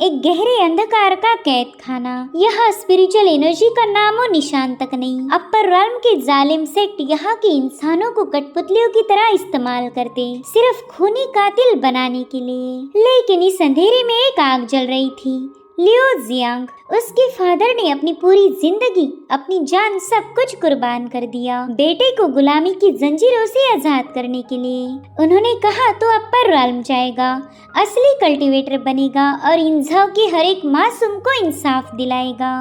एक गहरे अंधकार का कैद खाना। यहाँ स्पिरिचुअल एनर्जी का नामो निशान तक नहीं। अपर realm के जालिम सेक्ट यहाँ के इंसानों को कठपुतलियों की तरह इस्तेमाल करते, सिर्फ खूनी कातिल बनाने के लिए। लेकिन इस अंधेरे में एक आग जल रही थी। लियो जियांग, उसके फादर ने अपनी पूरी जिंदगी, अपनी जान, सब कुछ कुर्बान कर दिया बेटे को गुलामी की जंजीरों से आजाद करने के लिए। उन्होंने कहा तो अपर realm जाएगा, असली कल्टीवेटर बनेगा और इंसाव के हर एक मासूम को इंसाफ दिलाएगा।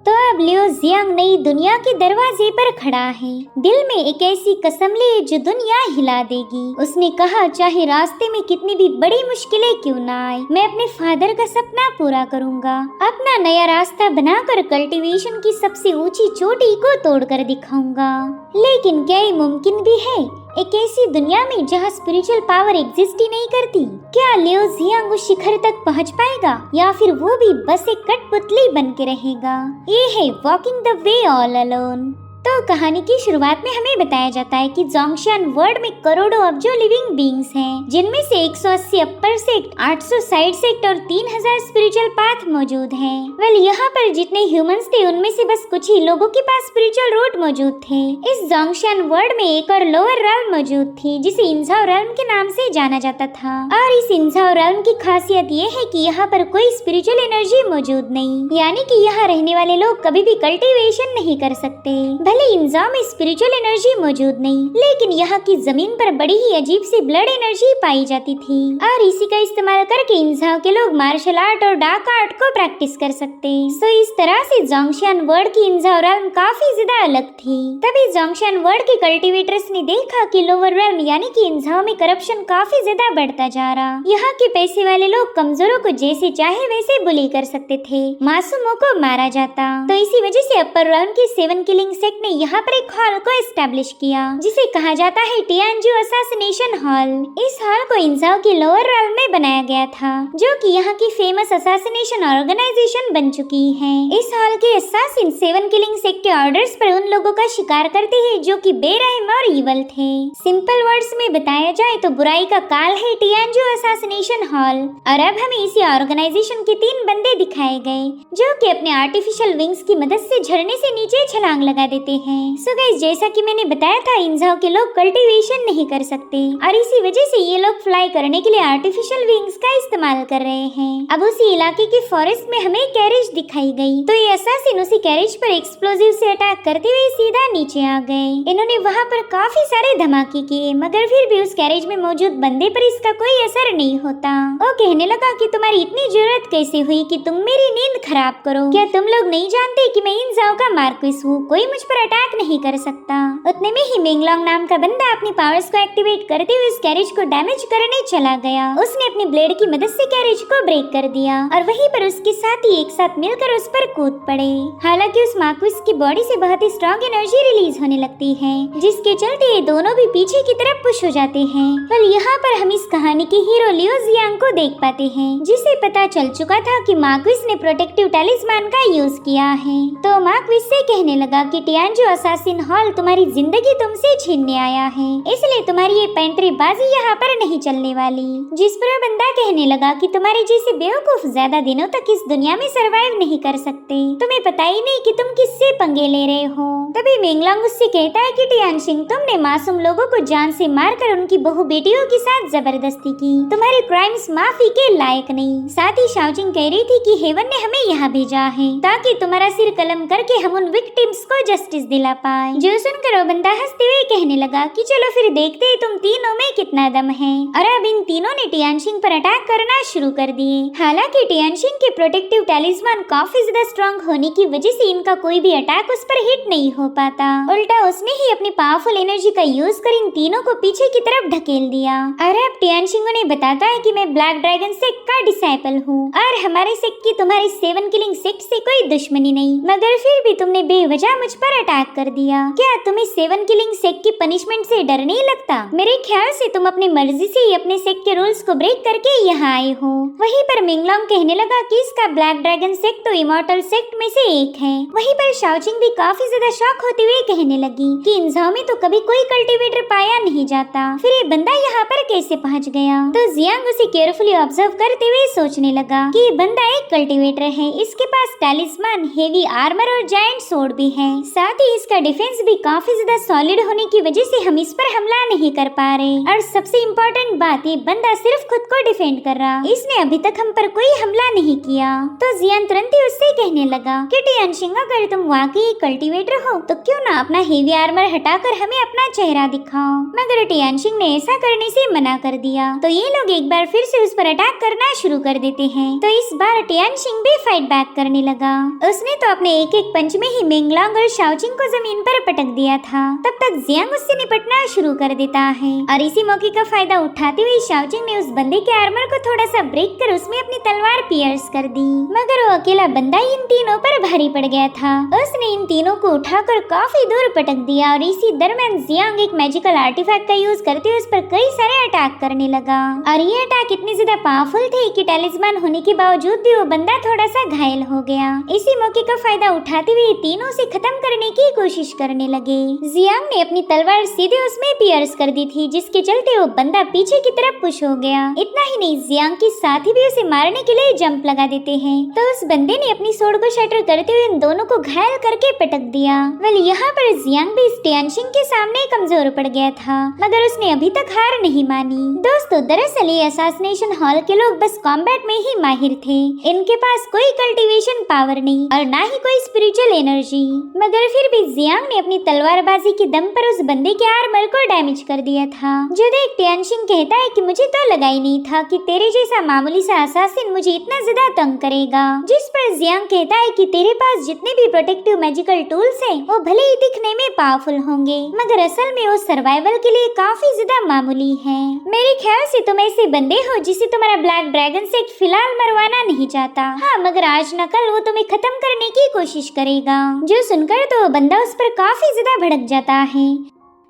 तो अब लियो जियांग नई दुनिया के दरवाजे पर खड़ा है। दिल में एक ऐसी कसम लिए जो दुनिया हिला देगी। उसने कहा चाहे रास्ते में कितनी भी बड़ी मुश्किलें क्यों ना आए, मैं अपने फादर का सपना पूरा करूंगा। अपना नया रास्ता बनाकर कल्टीवेशन की सबसे ऊंची चोटी को तोड़कर दिखाऊंगा। लेकिन क्या ये मुमकिन भी है एक ऐसी दुनिया में जहाँ स्पिरिचुअल पावर एग्जिस्ट ही नहीं करती? क्या लियो जियांग उस शिखर तक पहुँच पाएगा या फिर वो भी बस एक कठपुतली बन के रहेगा? ये है walking the way all alone. तो कहानी की शुरुआत में हमें बताया जाता है कि जोंगशियान वर्ल्ड में करोड़ों अब्जों लिविंग बीइंग्स हैं, जिनमें से 180 अपर सेक्ट, 800 साइड सेक्ट और 3000 स्पिरिचुअल पाथ मौजूद हैं। वेल, यहाँ पर जितने ह्यूमंस थे उनमें से बस कुछ ही लोगों के पास स्पिरिचुअल रूट मौजूद थे। इस जोंगशियान वर्ल्ड में एक और लोअर realm मौजूद थी जिसे इंसाव realm के नाम से जाना जाता था। और इस इंसाव realm की खासियत ये है कि यहाँ पर कोई स्पिरिचुअल एनर्जी मौजूद नहीं, यानी कि यहाँ रहने वाले लोग कभी भी कल्टीवेशन नहीं कर सकते। भले इंसाव में स्पिरिचुअल एनर्जी मौजूद नहीं, लेकिन यहाँ की जमीन पर बड़ी ही अजीब सी ब्लड एनर्जी पाई जाती थी और इसी का इस्तेमाल करके इंसाव के लोग मार्शल आर्ट और डार्क आर्ट को प्रैक्टिस कर सकते। सो इस तरह से जोंगशियान वर्ल्ड की इंसाव realm काफी ज्यादा अलग थी। तभी जोंगशियान वर्ल्ड के कल्टीवेटर्स ने देखा कि लोअर realm यानी कि इंसाव में करप्शन काफी ज्यादा बढ़ता जा रहा। यहाँ के पैसे वाले लोग कमजोरों को जैसे चाहे वैसे बुली कर सकते थे, मासूमों को मारा जाता। तो इसी वजह से अपर realm की 7 किलिंग सेक्ट ने यहाँ पर एक हॉल को एस्टेब्लिश किया जिसे कहा जाता है टियानजू असासिनेशन हॉल। इस हॉल को इंसाव के लोअर realm में बनाया गया था, जो कि यहाँ की फेमस असासिनेशन ऑर्गेनाइजेशन बन चुकी है। इस हॉल के असासिन 7 किलिंग सेक्ट के ऑर्डर्स पर उन लोगों का शिकार करते हैं जो कि बेरहम और इवल थे। सिंपल वर्ड्स में बताया जाए तो बुराई का काल है टियानजू असासिनेशन हॉल। और अब हमें इसी ऑर्गेनाइजेशन के 3 बंदे दिखाए गए जो कि अपने आर्टिफिशियल विंग्स की मदद से झरने से नीचे छलांग लगा देते हैं। सो गाइस, जैसा कि मैंने बताया था इंसाव के लोग कल्टीवेशन नहीं कर सकते और इसी वजह से ये लोग फ्लाई करने के लिए आर्टिफिशियल विंग्स का इस्तेमाल कर रहे हैं। अब उसी इलाके के फॉरेस्ट में हमें कैरेज दिखाई गई, तो ये असासिन उसी कैरेज पर एक्सप्लोजिव से अटैक करते हुए सीधा नीचे आ गए। इन्होंने वहाँ पर काफी सारे धमाके किए, मगर फिर भी उस कैरेज में मौजूद बंदे पर इसका कोई असर नहीं होता। वो कहने लगा कि तुम्हारी इतनी जरूरत कैसे हुई कि तुम मेरी नींद खराब करो? क्या तुम लोग नहीं जानते कि मैं इंसाव का मार्क्विस हूँ, कोई मुझ पर अटैक नहीं कर सकता। उतने में ही मेंगलोंग नाम का बंदा अपनी पावर्स को एक्टिवेट करते हुए उस कैरेज को डैमेज करने चला गया। उसने अपनी ब्लेड की मदद से कैरेज को ब्रेक कर दिया और वहीं पर उसके साथी एक साथ मिलकर उस पर कूद पड़े। हालांकि उस मार्क्विस की बॉडी से बहुत ही स्ट्रॉन्ग एनर्जी रिलीज होने लगती है, जिसके चलते ये दोनों भी पीछे की तरफ पुश हो जाते हैं। पर यहाँ पर हम इस कहानी के हीरो लियो जियांग को देख पाते हैं, जिसे पता चल चुका था कि मार्क्विस ने प्रोटेक्टिव टैलिस्मान का यूज किया है। तो मार्क्विस से कहने लगा कि टियानजू असासिन हॉल तुम्हारी जिंदगी तुमसे छीनने आया है, इसलिए तुम्हारी ये पैंतरेबाजी यहाँ पर नहीं चलने वाली। जिस पर बंदा कहने लगा कि तुम्हारे जैसे बेवकूफ ज्यादा दिनों तक इस दुनिया में सरवाइव नहीं कर सकते, तुम्हें पता ही नहीं कि तुम किससे पंगे ले रहे हो। तभी मेंगलोंग उससे कहता है कि टियानशिंग, तुमने मासूम लोगों को जान से मारकर उनकी बहु बेटियों के साथ जबरदस्ती की, तुम्हारे क्राइम्स माफी के लायक नहीं। साथ ही शाओजिंग कह रही थी कि हेवन ने हमें यहाँ भेजा है ताकि तुम्हारा सिर कलम करके हम उन विक्टिम्स को जस्टिस दिला पाए। जो सुनकर वो बंदा हंसते हुए कहने लगा कि चलो फिर देखते हैं तुम तीनों में कितना दम है। और अब इन तीनों ने टियानशिंग पर अटैक करना शुरू कर दिए। हालांकि टियानशिंग के प्रोटेक्टिव टैलिस्मान काफी ज्यादा स्ट्रॉन्ग होने की वजह से इनका कोई भी अटैक उस पर हिट नहीं हो पाता। उल्टा उसने ही अपनी पावरफुल एनर्जी का यूज कर इन तीनों को पीछे की तरफ ढकेल दिया। और अब टियानशिंग उन्हें बताता है कि मैं ब्लैक ड्रैगन सेक्ट का डिसाइपल हूँ और हमारे सेक्ट की तुम्हारी 7 किलिंग सेक्ट से कोई दुश्मनी नहीं, मगर फिर भी तुमने बेवजह मुझ पर अटैक कर दिया। क्या तुम्हें 7 किलिंग सेक्ट की पनिशमेंट से डर नहीं लगता? मेरे ख्याल से तुम अपनी मर्जी से ही अपने सेक्ट के रूल्स को ब्रेक करके यहाँ आए हो। वहीं पर मिंगलोंग कहने लगा कि इसका ब्लैक ड्रैगन सेक्ट तो इमॉर्टल सेक्ट में से एक है। वहीं पर शाओचिंग भी काफी ज्यादा शॉक होते हुए कहने लगी कि इन झाओ में तो कभी कोई कल्टीवेटर पाया नहीं जाता, फिर ये बंदा यहाँ पर कैसे पहुँच गया? तो जियांग उसे केयरफुली ऑब्जर्व करते हुए सोचने लगा कि ये बंदा एक कल्टीवेटर है, इसके पास टैलिस्मान, हेवी आर्मर और जायंट सोर्ड भी है। साथ ही इसका डिफेंस भी काफी ज्यादा सॉलिड होने की वजह से हम इस पर हमला नहीं कर पा रहे। और सबसे इम्पोर्टेंट बात, ये बंदा सिर्फ खुद को डिफेंड कर रहा, इसने अभी तक हम पर कोई हमला नहीं किया। तो जियान तुरंत ही उससे कहने लगा कि टियानशिंग, अगर तुम वाकई कल्टीवेटर हो तो क्यों ना अपना हेवी आर्मर हटाकर हमें अपना चेहरा दिखाओ। मगर टियानशिंग ने ऐसा करने से मना कर दिया। तो ये लोग एक बार फिर से उस पर अटैक करना शुरू कर देते हैं। तो इस बार टियानशिंग भी फाइट बैक करने लगा। उसने तो अपने एक एक पंच में ही मिंगलोंग और शाओचिंग को जमीन पर पटक दिया था। तब तक जियांग उससे निपटना शुरू कर देता है और इसी मौके का फायदा उठाते हुए शाओचिंग ने उस बंदे के आर्मर को थोड़ा सा ब्रेक कर उसमें अपनी तलवार पियर्स कर दी। मगर वो अकेला बंदा इन तीनों पर भारी पड़ गया था। उसने इन तीनों को उठाकर काफी दूर पटक दिया और इसी दरमियान जियांग एक मैजिकल आर्टिफैक्ट का यूज करते हुए उस पर कई सारे अटैक करने लगा। और ये अटैक इतने ज्यादा पावरफुल थे कि टैलिस्मान होने के बावजूद भी वो बंदा थोड़ा सा घायल हो गया। इसी मौके का फायदा उठाते हुए तीनों से खत्म करने की कोशिश करने लगे। जियांग ने अपनी तलवार सीधे उसमें पियर्स कर दी थी, जिसके चलते वो बंदा पीछे की तरफ पुश हो गया। इतना ही नहीं, जियांग के साथी भी उसे मारने के लिए जंप लगा देते हैं। तो उस बंदे ने अपनी सोर्ड को शटर करते हुए इन दोनों को घायल करके पटक दिया। वेल, यहाँ पर जियांग भी टियानशिंग के सामने कमजोर पड़ गया था, मगर उसने अभी तक हार नहीं मानी। दोस्तों, दरअसल ये असैसिनेशन हॉल के लोग बस कॉम्बैट में ही माहिर थे। इनके पास कोई कल्टीवेशन पावर नहीं और ना ही कोई स्पिरिचुअल एनर्जी, मगर फिर भी जियांग ने अपनी तलवारबाजी के दम पर उस बंदे के आर्मर को डैमेज कर दिया था। जो देख टियानशिंग कहता है कि मुझे तो लगा ही नहीं था कि तेरे जैसा मामूली सा असासिन मुझे इतना ज्यादा तंग करेगा। जिस पर जियांग कहता है कि तेरे पास जितने भी प्रोटेक्टिव मैजिकल टूल्स हैं, वो भले ही दिखने में पावरफुल होंगे, मगर असल में वो सर्वाइवल के लिए काफी ज्यादा मामूली है। मेरे ख्याल से तुम ऐसे बंदे हो जिसे तुम्हारा ब्लैक ड्रैगन सेक्ट फिलहाल मरवाना नहीं चाहता। हाँ, मगर आज न कल वो तुम्हें खत्म करने की कोशिश करेगा। जो सुनकर तो बंदा उस पर काफी ज्यादा भड़क जाता है।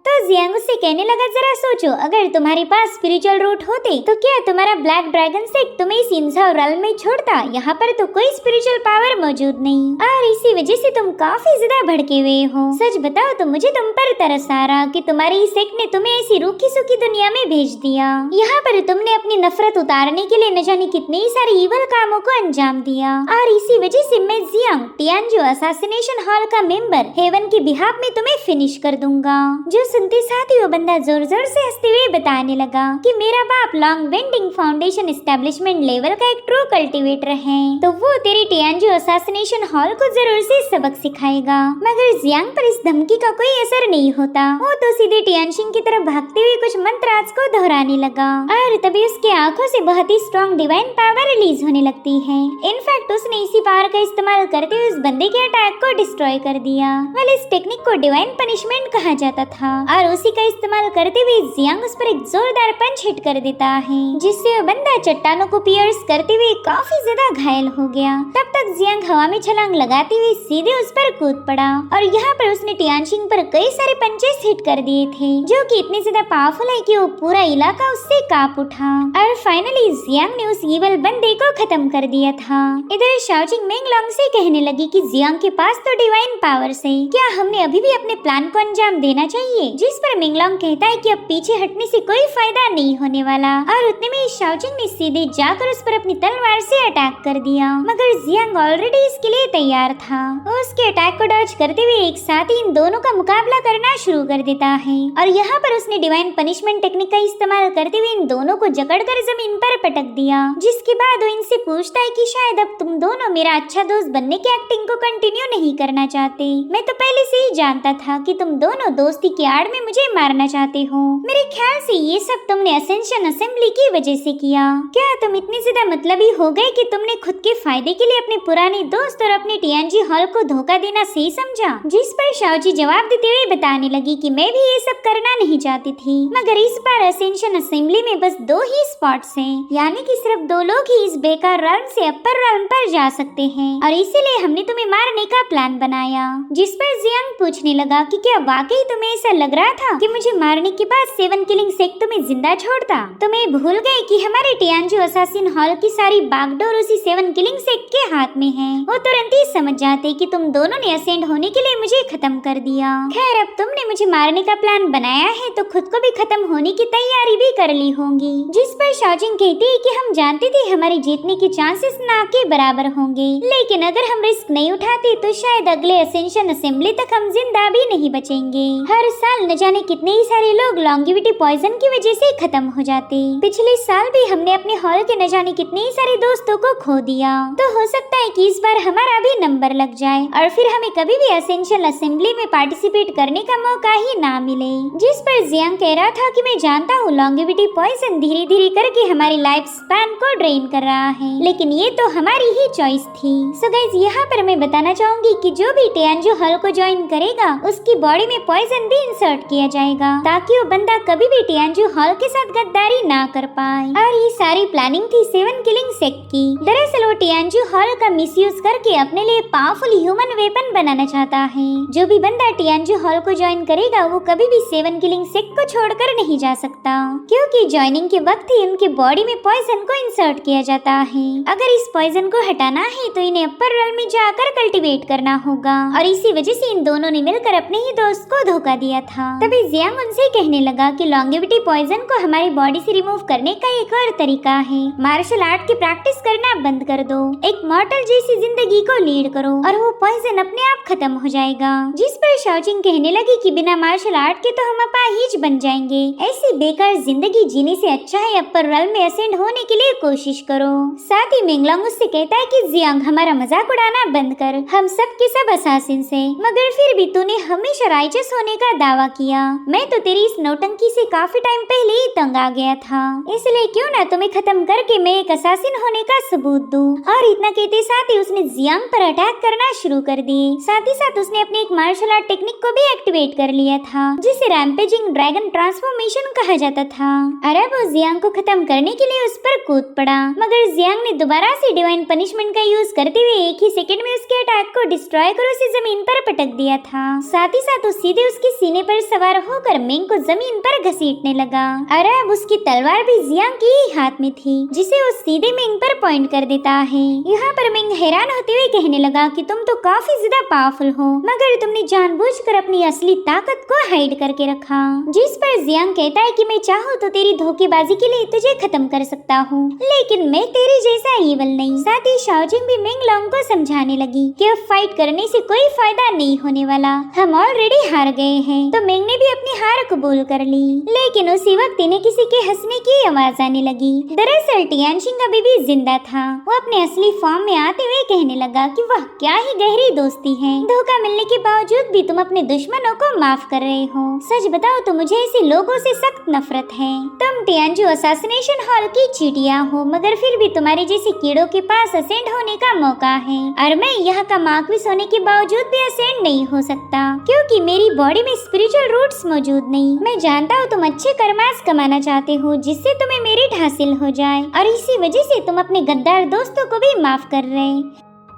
तो जियांग उससे कहने लगा, जरा सोचो, अगर तुम्हारे पास स्पिरिचुअल रूट होते तो क्या तुम्हारा ब्लैक ड्रैगन सेक्ट तुम्हें इस इंसाव रल में छोड़ता? यहाँ पर तो कोई स्पिरिचुअल पावर मौजूद नहीं और इसी वजह से तुम काफी ज्यादा भड़के हुए हो। सच बताओ तो मुझे तुम पर तरस आ रहा कि तुम्हारी सेक्ट ने तुम्हें ऐसी रूखी सूखी दुनिया में भेज दिया। यहाँ पर तुमने अपनी नफरत उतारने के लिए न जाने कितने ही सारे इवल कामों को अंजाम दिया और इसी वजह से मैं जियांग टियानजू असैसिनेशन हॉल का मेंबर हेवन के बिहाफ में तुम्हें फिनिश कर दूंगा। जो सुनते साथ ही वो बंदा जोर जोर से हंसते हुए बताने लगा कि मेरा बाप long vending foundation establishment level का एक ट्रू कल्टीवेटर है, तो वो तेरे टियानजू असैसिनेशन हॉल को जरूर से सबक सिखाएगा। मगर जियांग पर इस धमकी का कोई असर नहीं होता। वो तो सीधे टियानशिंग की तरफ भागते हुए कुछ मंत्राज को दोहराने लगा और तभी उसके आंखों से बहुत ही स्ट्रॉन्ग डिवाइन पावर रिलीज होने लगती है। इनफैक्ट उसने इसी पावर का इस्तेमाल करते हुए उस बंदे के अटैक को डिस्ट्रॉय कर दिया। वेल, इस टेक्निक को डिवाइन पनिशमेंट कहा जाता था और उसी का इस्तेमाल करते हुए जियांग उस पर एक जोरदार पंच हिट कर देता है, जिससे वो बंदा चट्टानों को पियर्स करते हुए काफी ज्यादा घायल हो गया। तब तक जियांग हवा में छलांग लगाते हुए सीधे उस पर कूद पड़ा और यहाँ पर उसने टियानशिंग पर कई सारे पंचेस हिट कर दिए थे, जो कि इतने ज्यादा पावरफुल है कि वो पूरा इलाका उससे कांप उठा और फाइनली जियांग ने उस ईवल बंदे को खत्म कर दिया था। इधर शाओचिंग मिंगलोंग से कहने लगी कि जियांग के पास तो डिवाइन पावर्स है, क्या हमने अभी भी अपने प्लान को अंजाम देना चाहिए? जिस पर मिंगलोंग कहता है कि अब पीछे हटने से कोई फायदा नहीं होने वाला और उतने में शाओचिंग ने सीधे जाकर उस पर अपनी तलवार से अटैक कर दिया। मगर जियांग ऑलरेडी इसके लिए तैयार था। वो उसके अटैक को डॉज करते हुए एक साथ ही इन दोनों का मुकाबला करना शुरू कर देता है और यहाँ पर उसने डिवाइन पनिशमेंट टेक्निक का इस्तेमाल करते हुए इन दोनों को जकड़कर जमीन पर पटक दिया। जिसके बाद वो इनसे पूछता है कि शायद अब तुम दोनों मेरा अच्छा दोस्त बनने की एक्टिंग को कंटिन्यू नहीं करना चाहते। मैं तो पहले से ही जानता था कि तुम दोनों दोस्ती की आड़ आड़ में मुझे मारना चाहते हो। मेरे ख्याल से ये सब तुमने असेंशन असेंबली की वजह से किया। क्या तुम इतने ज्यादा मतलबी हो गए कि तुमने खुद के फायदे के लिए अपने पुराने दोस्त और अपने टीएनजी हॉल को धोखा देना सही समझा? जिस पर शाओजी जवाब देते हुए बताने लगी कि मैं भी ये सब करना नहीं चाहती थी, मगर इस बार असेंशन असेंबली में बस 2 ही स्पॉट्स हैं, यानी कि सिर्फ 2 लोग ही इस बेकार realm से अपर realm पर जा सकते हैं और इसीलिए हमने तुम्हें मारने का प्लान बनाया। जिस पर जियांग पूछने लगा कि क्या वाकई तुम्हें ऐसा लग रहा था कि मुझे मारने के बाद 7 किलिंग सेक्ट तुम्हें जिंदा छोड़ता? तुम्हें भूल गए कि हमारे टियानजू असासिन हॉल की सारी बागडोर उसी 7 किलिंग सेक्ट के हाथ में है। वो तुरंत ही समझ जाते कि तुम दोनों ने असेंड होने के लिए मुझे खत्म कर दिया। खैर, अब तुमने मुझे मारने का प्लान बनाया है तो खुद को भी खत्म होने की तैयारी भी कर ली होंगी। जिस पर शाओजिंग कहती है कि हम जानते थे हमारे जीतने के चांसेस ना के बराबर होंगे, लेकिन अगर हम रिस्क नहीं उठाते तो शायद अगले असेंशन असेंबली तक हम जिंदा भी नहीं बचेंगे। हर साल न जाने कितने ही सारे लोग लॉन्गेविटी पॉइजन की वजह से खत्म हो जाते। पिछले साल भी हमने अपने हॉल के न जाने कितने ही सारे दोस्तों को खो दिया, तो हो सकता है कि इस बार हमारा भी नंबर लग जाए और फिर हमें कभी भी असेंशन असेंबली में पार्टिसिपेट करने का मौका ही ना मिले। जिस पर जियांग कह रहा था कि मैं जानता हूँ लॉन्गेविटी पॉइजन धीरे धीरे करके हमारी लाइफ स्पैन को ड्रेन कर रहा है, लेकिन ये तो हमारी ही चॉइस थी। सो गाइस, यहाँ पर मैं बताना चाहूंगी कि जो भी टियानजू हॉल को ज्वाइन करेगा उसकी बॉडी में पॉइजन भी इंसर्ट किया जाएगा ताकि वो बंदा कभी भी टियानजू हॉल के साथ गद्दारी ना कर पाए। और ये सारी प्लानिंग थी 7 किलिंग सेक्ट की। दरअसल वो टियानजू हॉल का मिसयूज करके अपने लिए पावरफुल ह्यूमन वेपन बनाना चाहता है। जो भी बंदा टियानजू हॉल को ज्वाइन करेगा वो कभी भी 7 किलिंग सेक्ट को छोड़कर नहीं जा सकता, क्योंकि ज्वाइनिंग के वक्त ही उनके बॉडी में पॉइजन को इंसर्ट किया जाता है। अगर इस पॉइजन को हटाना है तो इन्हें अपर realm में जाकर कल्टीवेट करना होगा और इसी वजह से इन दोनों ने मिलकर अपने ही दोस्त को धोखा दिया था। तभी जियांग उनसे कहने लगा कि लॉन्गेविटी पॉइजन को हमारी बॉडी से रिमूव करने का एक और तरीका है, मार्शल आर्ट की प्रैक्टिस करना बंद कर दो, एक मॉर्टल जैसी जिंदगी को लीड करो और वो पॉइजन अपने आप खत्म हो जाएगा। जिस पर शाओजिंग कहने लगी कि बिना मार्शल आर्ट के तो हम अपाहिज बन जाएंगे, ऐसी बेकार जिंदगी जीने से अच्छा है अपर realm में असेंड होने के लिए कोशिश करो। साथ ही मेंगलोंग उससे कहता है कि जियांग हमारा मजाक उड़ाना बंद कर, हम सब के सब असासिन से, मगर फिर भी तूने हमेशा राइचस होने का दावा किया। मैं तो तेरी इस नौटंकी से काफी टाइम पहले ही तंग आ गया था, इसलिए क्यों ना तुम्हें खत्म करके मैं एक असासिन होने का सबूत दूं। और इतना कहते साथ ही उसने जियांग पर अटैक करना शुरू कर दिए। साथ ही साथ उसने अपने एक मार्शल आर्ट टेक्निक को भी एक्टिवेट कर लिया था, जिसे रैम्पेजिंग ड्रैगन ट्रांसफॉर्मेशन कहा जाता था। और अब वो जियांग को खत्म करने के लिए उस पर कूद पड़ा, मगर जियांग ने दोबारा से डिवाइन पनिशमेंट का यूज करते हुए एक ही सेकंड में उसके अटैक को डिस्ट्रॉय कर उसे जमीन पर पटक दिया था। साथ ही साथ वो सीधे उसके सीने पर सवार होकर मेंग को जमीन पर घसीटने लगा। और अब उसकी तलवार भी जियांग के ही हाथ में थी, जिसे वो सीधे मेंग पर पॉइंट कर देता है। यहाँ पर मेंग हैरान होते हुए कहने लगा कि तुम तो काफी ज्यादा पावरफुल हो, मगर तुमने जानबूझकर अपनी असली ताकत को हाइड करके रखा। जिस पर जियांग कहता है कि मैं चाहूँ तो तेरी धोखेबाजी के लिए तुझे खत्म कर सकता हूँ, लेकिन मैं तेरे जैसा ईवल नहीं। साथ ही शाओजिंग भी मेंगलोंग को समझाने लगी कि अब फाइट करने से कोई फायदा नहीं होने वाला, हम ऑलरेडी हार गए हैं। तो मेंग ने भी अपनी हार कबूल कर ली, लेकिन उसी वक्त इन्हें किसी के हंसने की आवाज आने लगी। दरअसल टियानशिंग अभी भी जिंदा था। वो अपने असली फॉर्म में आते हुए कहने लगा कि वह क्या ही गहरी दोस्ती है, धोखा मिलने के बावजूद भी तुम अपने दुश्मनों को माफ कर रहे हो। सच बताओ तो मुझे ऐसे लोगों से सख्त नफरत है। तुम टियानजू असैसिनेशन हॉल की चीटियां हो, मगर फिर भी तुम्हारे जैसे कीड़ों के पास असेंड होने का मौका है, और मैं यहाँ का मार्क्विस होने के बावजूद भी असेंड नहीं हो सकता, क्योंकि मेरी बॉडी में स्पिरिचुअल रूट्स मौजूद नहीं। मैं जानता हूँ तुम अच्छे कर्मास कमाना चाहते हो जिससे तुम्हें मेरिट हासिल हो जाए, और इसी वजह से तुम अपने गद्दार दोस्तों को भी माफ कर रहे,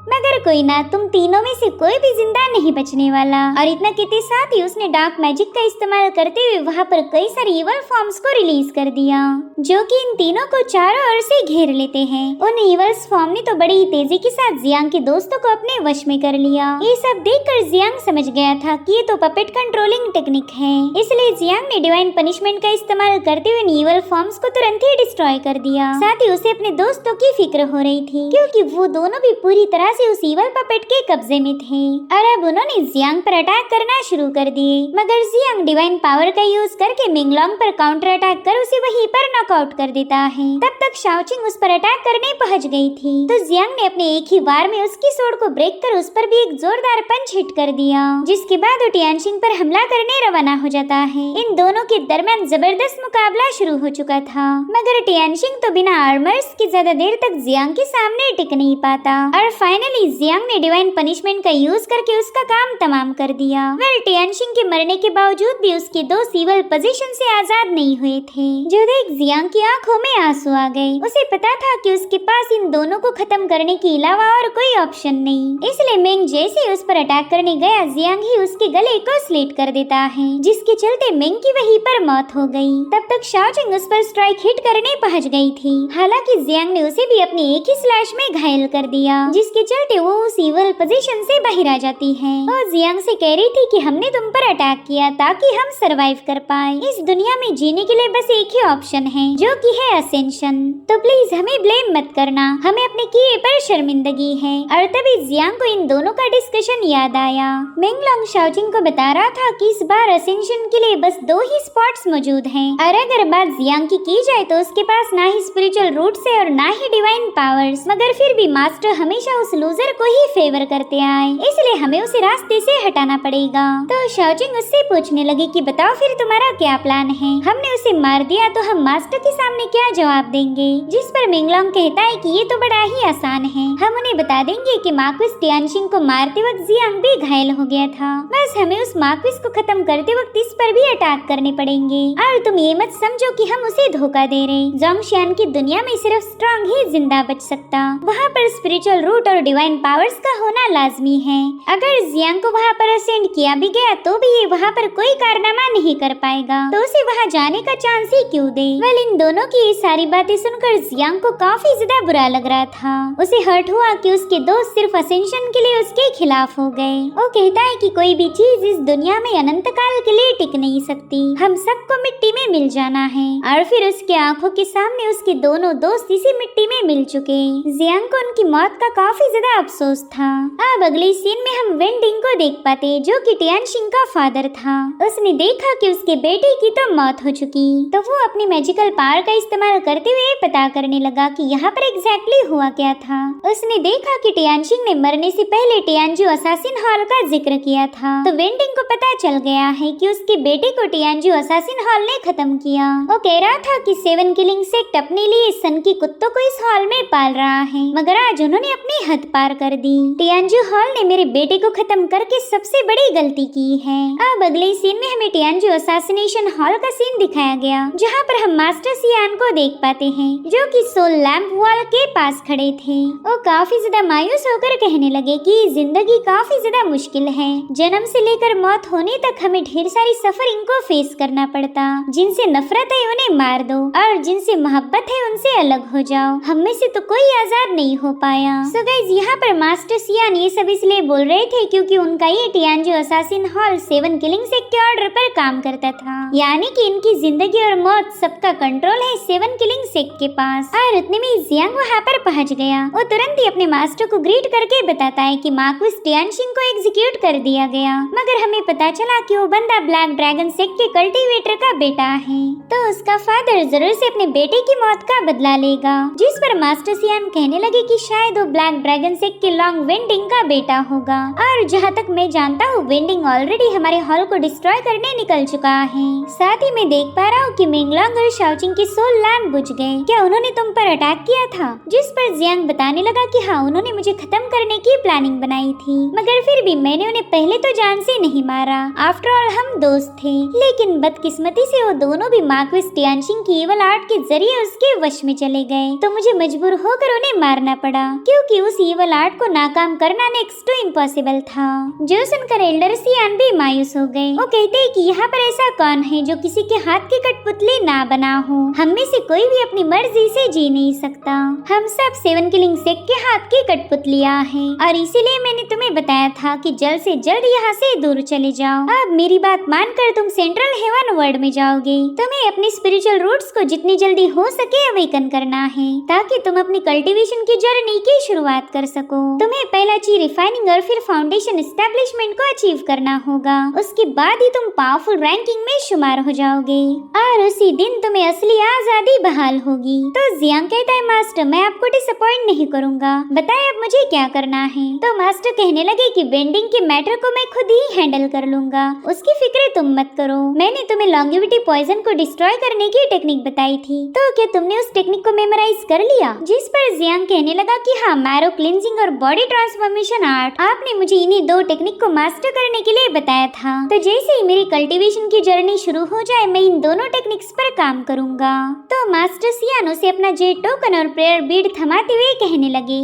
मगर कोई ना, तुम तीनों में से कोई भी जिंदा नहीं बचने वाला। और इतना कहते साथ ही उसने डार्क मैजिक का इस्तेमाल करते हुए वहाँ पर कई सारे इवल फॉर्म्स को रिलीज कर दिया, जो कि इन तीनों को चारों ओर से घेर लेते हैं। उन इवल्स फॉर्म ने तो बड़ी तेजी के साथ जियांग के दोस्तों को अपने वश में कर लिया। ये सब देखकर जियांग समझ गया था कि ये तो पपेट कंट्रोलिंग टेक्निक है, इसलिए जियांग ने डिवाइन पनिशमेंट का इस्तेमाल करते हुए इन इवल फॉर्म्स को तुरंत ही डिस्ट्रॉय कर दिया। साथ ही उसे अपने दोस्तों की फिक्र हो रही थी, क्योंकि वो दोनों भी पूरी तरह से उस ईवल पपेट के कब्जे में थे और अब उन्होंने जियांग पर अटैक करना शुरू कर दिए। मगर जियांग डिवाइन पावर का यूज करके मिंगलोंग पर काउंटर अटैक कर उसे वहीं पर नॉकआउट कर देता है। तब तक शाओचिंग उस पर अटैक करने पहुंच गई थी, तो जियांग ने अपने एक ही वार में उसकी सोड को ब्रेक कर उस पर भी एक जोरदार पंच हिट कर दिया, जिसके बाद वो टियानशिंग पर हमला करने रवाना हो जाता है। इन दोनों के दरमियान जबरदस्त मुकाबला शुरू हो चुका था, मगर टियानशिंग तो बिना आर्मर्स के ज्यादा देर तक जियांग के सामने टिक नहीं पाता और फाइनली जियांग ने डिवाइन पनिशमेंट का यूज करके उसका काम तमाम कर दिया। वेल, टियानशिंग के मरने के बावजूद भी उसके दो ईवल पोजीशन से आजाद नहीं हुए थे, जो देख जियांग की आंखों में आंसू आ गए। उसे पता था कि उसके पास इन दोनों को खत्म करने के अलावा और कोई ऑप्शन नहीं, इसलिए मेंग जैसे उस पर अटैक करने गया, जियांग ही उसके गले को स्लिट कर देता है, जिसके चलते मेंग की वहीं पर मौत हो गई। तब तक शाओचिंग उस पर स्ट्राइक हिट करने पहुंच गई थी। हालांकि जियांग ने उसे भी अपने एक ही स्लैश में घायल कर दिया, जिसके चलते वो उस ईवल पोजीशन से बाहर आ जाती है और जियांग से कह रही थी कि हमने तुम पर अटैक किया ताकि हम सरवाइव कर पाए। इस दुनिया में जीने के लिए बस एक ही ऑप्शन है, जो कि है असेंशन। तो प्लीज हमें ब्लेम मत करना, हमें अपने किए पर शर्मिंदगी है। और तभी जियांग को इन दोनों का डिस्कशन याद आया। मिंगलोंग शाओचिंग को बता रहा था कि इस बार असेंशन के लिए बस 2 ही स्पॉट्स मौजूद हैं और अगर बात जियांग की जाए तो उसके पास ना ही स्पिरिचुअल रूट्स है और ना ही डिवाइन पावर्स, मगर फिर भी मास्टर हमेशा उस लूजर को ही फेवर करते आए, इसलिए हमें उसे रास्ते से हटाना पड़ेगा। तो शाओचिंग उससे पूछने लगी कि बताओ फिर तुम्हारा क्या प्लान है, हमने उसे मार दिया तो हम मास्टर के सामने क्या जवाब देंगे। जिस पर मिंगलोंग कहता है कि ये तो बड़ा ही आसान है, हम उन्हें बता देंगे कि मार्क्विस टियानशिंग को मारते वक्त जियांग भी घायल हो गया था, बस हमें उस मार्क्विस को खत्म करते वक्त इस पर भी अटैक करने पड़ेंगे और तुम ये मत समझो कि हम उसे धोखा दे रहे। जोंगशियान की दुनिया में सिर्फ स्ट्रॉन्ग ही जिंदा बच सकता, वहाँ पर स्पिरिचुअल रूट और डिवाइन पावर्स का होना लाजमी है। अगर जियांग को वहाँ पर असेंड किया भी गया तो भी ये वहाँ पर कोई कारनामा नहीं कर पाएगा, तो उसे वहाँ जाने का चांस ही क्यों दे। वेल, इन दोनों की ये सारी बातें सुनकर जियांग को काफी ज्यादा बुरा लग रहा था। उसे हर्ट हुआ कि उसके दोस्त सिर्फ असेंशन के लिए उसके खिलाफ हो गए। वो कहता है कि कोई भी चीज इस दुनिया में अनंत काल के लिए टिक नहीं सकती, हम सबको मिट्टी में मिल जाना है। और फिर उसके आंखों के सामने उसके दोनों दोस्त इसी मिट्टी में मिल चुके। जियांग को उनकी मौत का काफी ज्यादा अफसोस था। अब अगले सीन में हम वेंडिंग को देख पाते, जो कि टियानशिंग का फादर था। उसने देखा कि उसके बेटे की तो मौत हो चुकी, तो वो अपनी मैजिकल पावर का इस्तेमाल करते हुए पता करने लगा कि यहाँ पर एग्जैक्टली हुआ क्या था। उसने देखा कि टियानशिंग ने मरने से पहले टियानजू असासिन हॉल का जिक्र किया था, तो वेंडिंग को पता चल गया है कि उसके बेटे को टियानजू असासिन हॉल ने खत्म किया। वो कह रहा था कि 7 किलिंग सेक्ट अपने लिए सन की कुत्तों को इस हॉल में पाल रहा है, मगर आज उन्होंने अपनी हद पार कर दी। टियानजू हॉल ने मेरे बेटे को खत्म करके सबसे बड़ी गलती की है। अब अगले सीन में हमें टियानजू असासिनेशन हॉल का सीन दिखाया गया, जहाँ पर हम मास्टर सियान को देख पाते हैं, जो कि सोल लैंप वॉल के पास खड़े थे। वो काफी ज्यादा मायूस होकर कहने लगे कि जिंदगी काफी ज्यादा मुश्किल है, जन्म से लेकर मौत होने तक हमें ढेर सारी सफरिंग को फेस करना पड़ता। जिनसे नफरत है उन्हें मार दो और जिनसे मोहब्बत है उनसे अलग हो जाओ, हम में से तो कोई आजाद नहीं हो पाया। सो गाइस, यहाँ पर मास्टर सियान ये सब इसलिए बोल रहे थे क्योंकि उनका ये टियानजू असासिन हॉल 7 किलिंग सेक्ट के ऑर्डर पर काम करता था, यानी कि इनकी जिंदगी और मौत सबका कंट्रोल है 7 किलिंग सेक्ट के पास। और उतने में जियांग वहाँ पर पहुँच गया। वो तुरंत ही अपने मास्टर को ग्रीट करके बताता है कि मार्क्विस टियानशिंग को एग्जीक्यूट कर दिया गया, मगर हमें पता चला कि वो बंदा ब्लैक ड्रैगन सेक्ट के कल्टीवेटर का बेटा है, तो उसका फादर जरूर से अपने बेटे की मौत का बदला लेगा। जिस पर मास्टर सियान कहने लगे कि शायद वो ब्लैक ड्रैगन सेक्ट के लॉन्ग वेंडिंग का बेटा होगा, और जहाँ तक मैं जानता हूँ वेंडिंग ऑलरेडी हमारे हॉल को डिस्ट्रॉय करने निकल चुका है। साथ ही मैं देख पा रहा हूँ कि मिंगलोंग और शाओचिंग के सोल लैंप बुझ गए। क्या उन्होंने तुम पर अटैक किया था? जिस पर जियांग बताने लगा कि हाँ, उन्होंने मुझे खत्म करने की प्लानिंग बनाई थी, मगर फिर भी मैंने उन्हें पहले तो जान से नहीं मारा। आफ्टर ऑल हम दोस्त थे, लेकिन बदकिस्मती से वो दोनों भी मार्क्विस टियानशिंग की इवल आर्ट के जरिए उसके वश में चले गए, तो मुझे मजबूर होकर उन्हें मारना पड़ा, क्योंकि उस इवल आर्ट को नाकाम करना नेक्स्ट टू इम्पॉसिबल था। जो सुनकर एल्डर सियान भी मायूस हो गए। वो कहते हैं कि यहाँ पर ऐसा कौन है जो किसी के हाथ की कठपुतली ना बना हो? हम में से कोई भी अपनी मर्जी से जी नहीं सकता, हम सब 7 किलिंग सेक्ट के हाथ की कठपुतलियां हैं, और इसीलिए मैंने तुम्हें बताया था कि जल्द से जल्द यहाँ से दूर चले जाओ। अब मेरी बात मानकर तुम सेंट्रल हेवन वर्ल्ड में जाओगे। तुम्हें अपनी स्पिरिचुअल रूट्स को जितनी जल्दी हो सके अवेकन करना है, ताकि तुम अपनी कल्टीवेशन की जर्नी की शुरुआत कर कर सको। तुम्हें पहला ची रिफाइनिंग और फिर फाउंडेशन एस्टेब्लिशमेंट को अचीव करना होगा, उसके बाद ही तुम पावरफुल रैंकिंग में शुमार हो जाओगे और उसी दिन तुम्हें असली आजादी बहाल होगी। तो जियांग कहता है मास्टर मैं आपको डिसअपॉइंट नहीं करूंगा, बताए अब मुझे क्या करना है। तो मास्टर कहने लगे कि वेंडिंग के मैटर को मैं खुद ही हैंडल कर लूंगा, उसकी फिक्र तुम मत करो। मैंने तुम्हें लॉन्गेविटी पॉइजन को डिस्ट्रॉय करने की टेक्निक बताई थी, तो क्या तुमने उस टेक्निक को मेमोराइज कर लिया? जिस पर जियांग कहने लगा कि हाँ, मैरो क्लींजिंग और बॉडी ट्रांसफॉर्मेशन आर्ट आपने मुझे इन्हीं दो टेक्निक को मास्टर करने के लिए बताया था। तो जैसे ही मेरी कल्टीवेशन की जर्नी शुरू हो जाए मैं इन दोनों टेक्निक्स पर काम करूंगा। तो मास्टर सियान उसे अपना जेड टोकन और प्रेयर बीड थमाते हुए कहने लगे